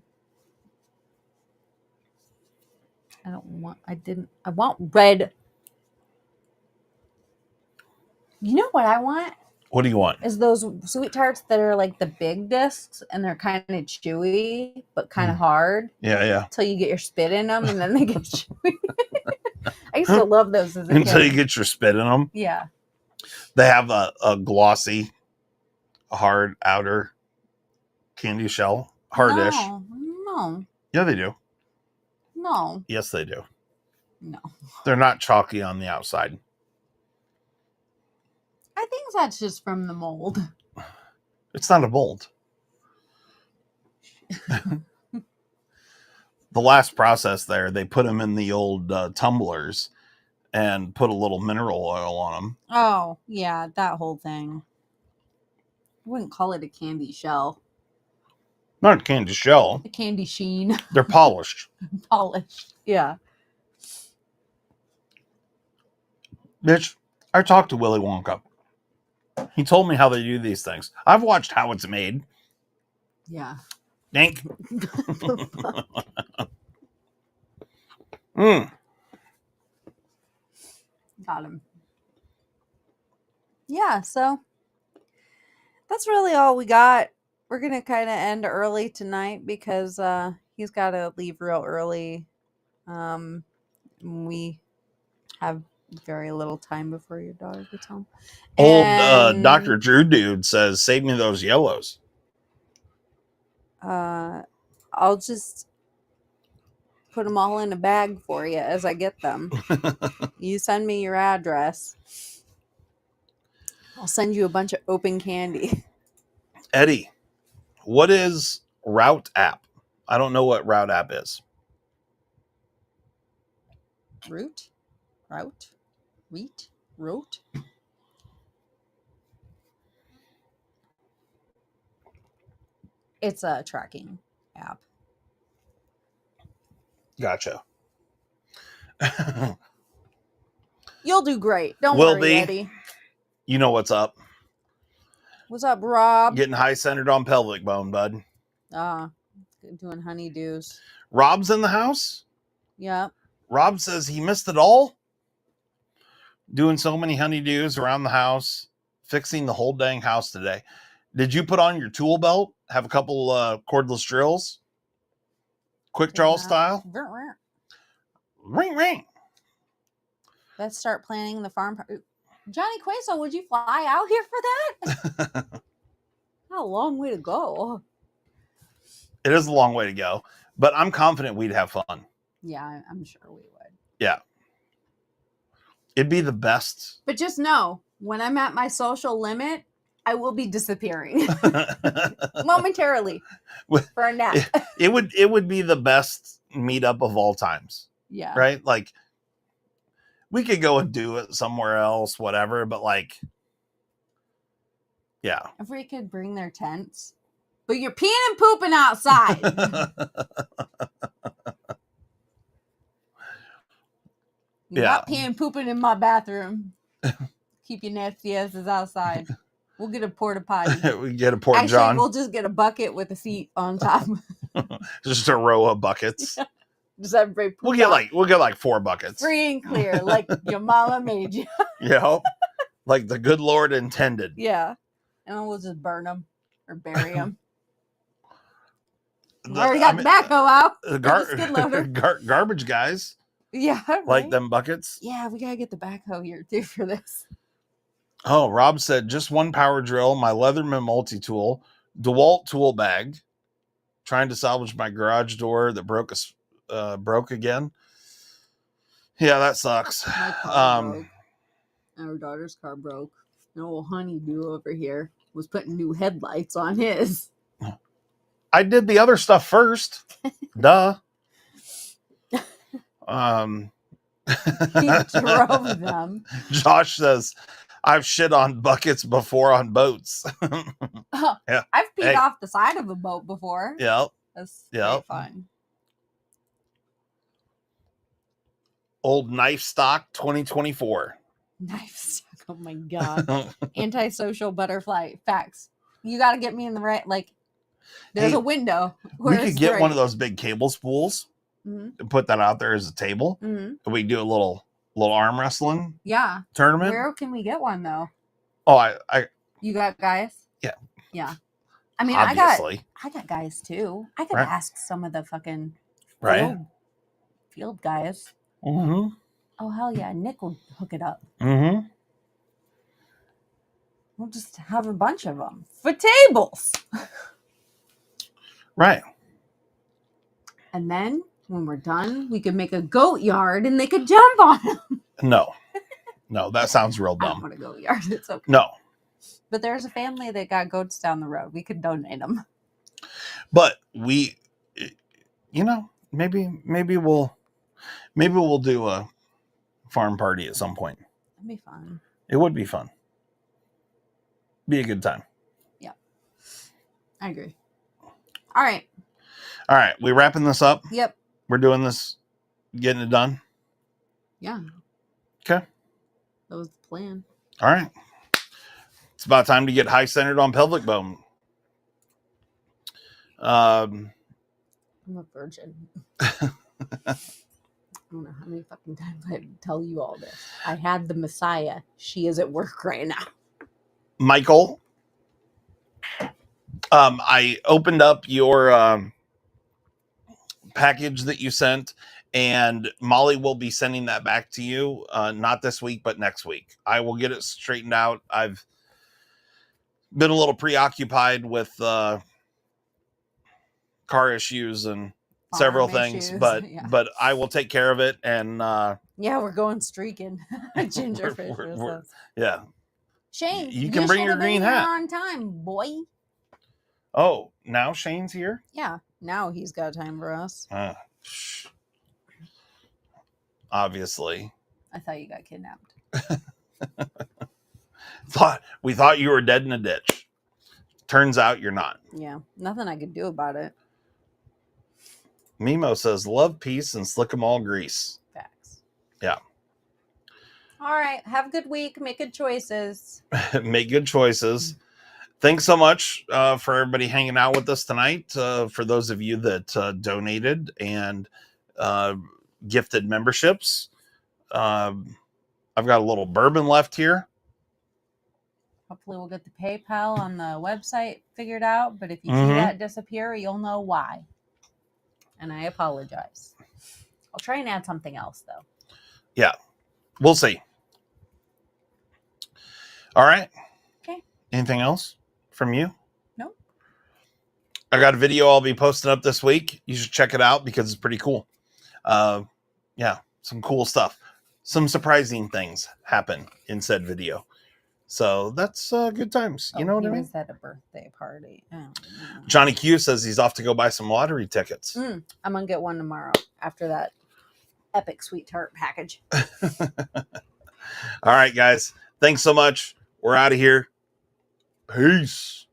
I want red. You know what I want? What do you want? Is those sweet tarts that are like the big discs and they're kind of chewy, but kind of hard Yeah. until you get your spit in them and then they get chewy. I used to love those as a Until you kid. get your spit in them. Yeah. They have a glossy, hard outer candy shell. Hardish. No. Yeah, they do. No. Yes, they do. No. They're not chalky on the outside. I think that's just from the mold. It's not a mold. The last process there, they put them in the old tumblers and put a little mineral oil on them. Oh, yeah, that whole thing. I wouldn't call it a candy shell. Not a candy shell. A candy sheen. They're polished. Polished. Yeah. Bitch, I talked to Willy Wonka. He told me how they do these things. I've watched how it's made. Yeah. Dink. Mm. Got him. Yeah, so that's really all we got. We're going to kind of end early tonight because he's got to leave real early. We have very little time before your daughter gets home. Old And, Dr. Drew dude says, save me those yellows. I'll just put them all in a bag for you as I get them. You send me your address. I'll send you a bunch of open candy. Eddie, what is Route App? I don't know what Route App is. Root? It's a tracking app. Gotcha. You'll do great. Don't Will worry, be. Eddie. You know what's up. What's up, Rob? Getting high centered on pelvic bone, bud. Doing honeydews. Rob's in the house. Yep. Rob says he missed it all. Doing so many honeydews around the house, fixing the whole dang house today. Did you put on your tool belt? Have a couple cordless drills? Quick draw style? Ring, ring. Let's start planning the farm. Johnny Queso, would you fly out here for that? How a long way to go. It is a long way to go, but I'm confident we'd have fun. Yeah, I'm sure we would. Yeah. It'd be the best. But just know, when I'm at my social limit, I will be disappearing momentarily for a nap. It would be the best meetup of all times, Yeah. right? Like we could go and do it somewhere else, whatever. But like, yeah. If we could bring their tents, but you're peeing and pooping outside. You're not peeing and pooping in my bathroom. Keep your nasty asses outside. We'll get a porta potty. We get a Port Actually, John. we'll just get a bucket with a seat on top. Just a row of buckets. Just everybody. We'll get like 4 buckets. Free and clear, like your mama made you. Yeah, like the good Lord intended. Yeah, and then we'll just burn them or bury them. Already got the backhoe out. Skid loader. Garbage guys. Yeah, right? Like them buckets. Yeah, we gotta get the backhoe here too for this. Oh, Rob said just one power drill, my Leatherman multi-tool, DeWalt tool bag, trying to salvage my garage door that broke again. Yeah, that sucks. My car broke. Our daughter's car broke. An old honeydew over here was putting new headlights on his. I did the other stuff first. Duh. He drove them. Josh says, I've shit on buckets before on boats. Yeah. I've peed off the side of a boat before. Yep. That's Yep. fun. Old knife stock 2024. Knife stock. Oh my God. Antisocial butterfly. Facts. You got to get me in the right, like, there's a window. We could get one of those big cable spools and put that out there as a table. and We do a little arm wrestling yeah. tournament. Where can we get one though? Oh, I You got guys? Yeah. Yeah. I mean, obviously. I got guys too. I could Right. ask some of the fucking Right. field guys. Mm-hmm. Oh hell yeah, Nick will hook it up. Mm-hmm. We'll just have a bunch of them for tables. Right. And then when we're done, we could make a goat yard and they could jump on them. No, that sounds real I don't dumb. want a goat yard. It's okay. No, But there's a family that got goats down the road. We could donate them. but we, maybe we'll do a farm party at some point. That'd be fun. It would be fun. Be a good time. Yeah, I agree. All right, we wrapping this up. Yep. We're doing this, getting it done. Yeah. Okay. That was the plan. All right. It's about time to get high centered on pelvic bone. I'm a virgin. I don't know how many fucking times I have to tell you all this. I had the Messiah. She is at work right now. Michael, I opened up your package that you sent, and Molly will be sending that back to you. Not this week, but next week. I will get it straightened out. I've been a little preoccupied with car issues and several things, but I will take care of it. And yeah, we're going streaking. Gingerfish. Yeah. Shane, you can bring your green hat on time, boy. Oh, now Shane's here? Yeah, now he's got time for us. Obviously. I thought you got kidnapped. We thought you were dead in a ditch. Turns out you're not. Yeah, nothing I could do about it. Mimo says, love, peace, and slick 'em all grease. Facts. Yeah. All right. Have a good week. Make good choices. Make good choices. Thanks so much for everybody hanging out with us tonight. For those of you that donated and gifted memberships. I've got a little bourbon left here. Hopefully we'll get the PayPal on the website figured out. But if you see that disappear, you'll know why. And I apologize. I'll try and add something else, though. Yeah. We'll see. All right. Okay. Anything else from you? No. I got a video I'll be posting up this week. You should check it out because it's pretty cool. Yeah, some cool stuff. Some surprising things happen in said video. So that's good times. You know what I mean? Was at a birthday party. Oh, Johnny Q says he's off to go buy some lottery tickets. I'm going to get one tomorrow after that epic sweet tart package. All right, guys. Thanks so much. We're out of here. Peace.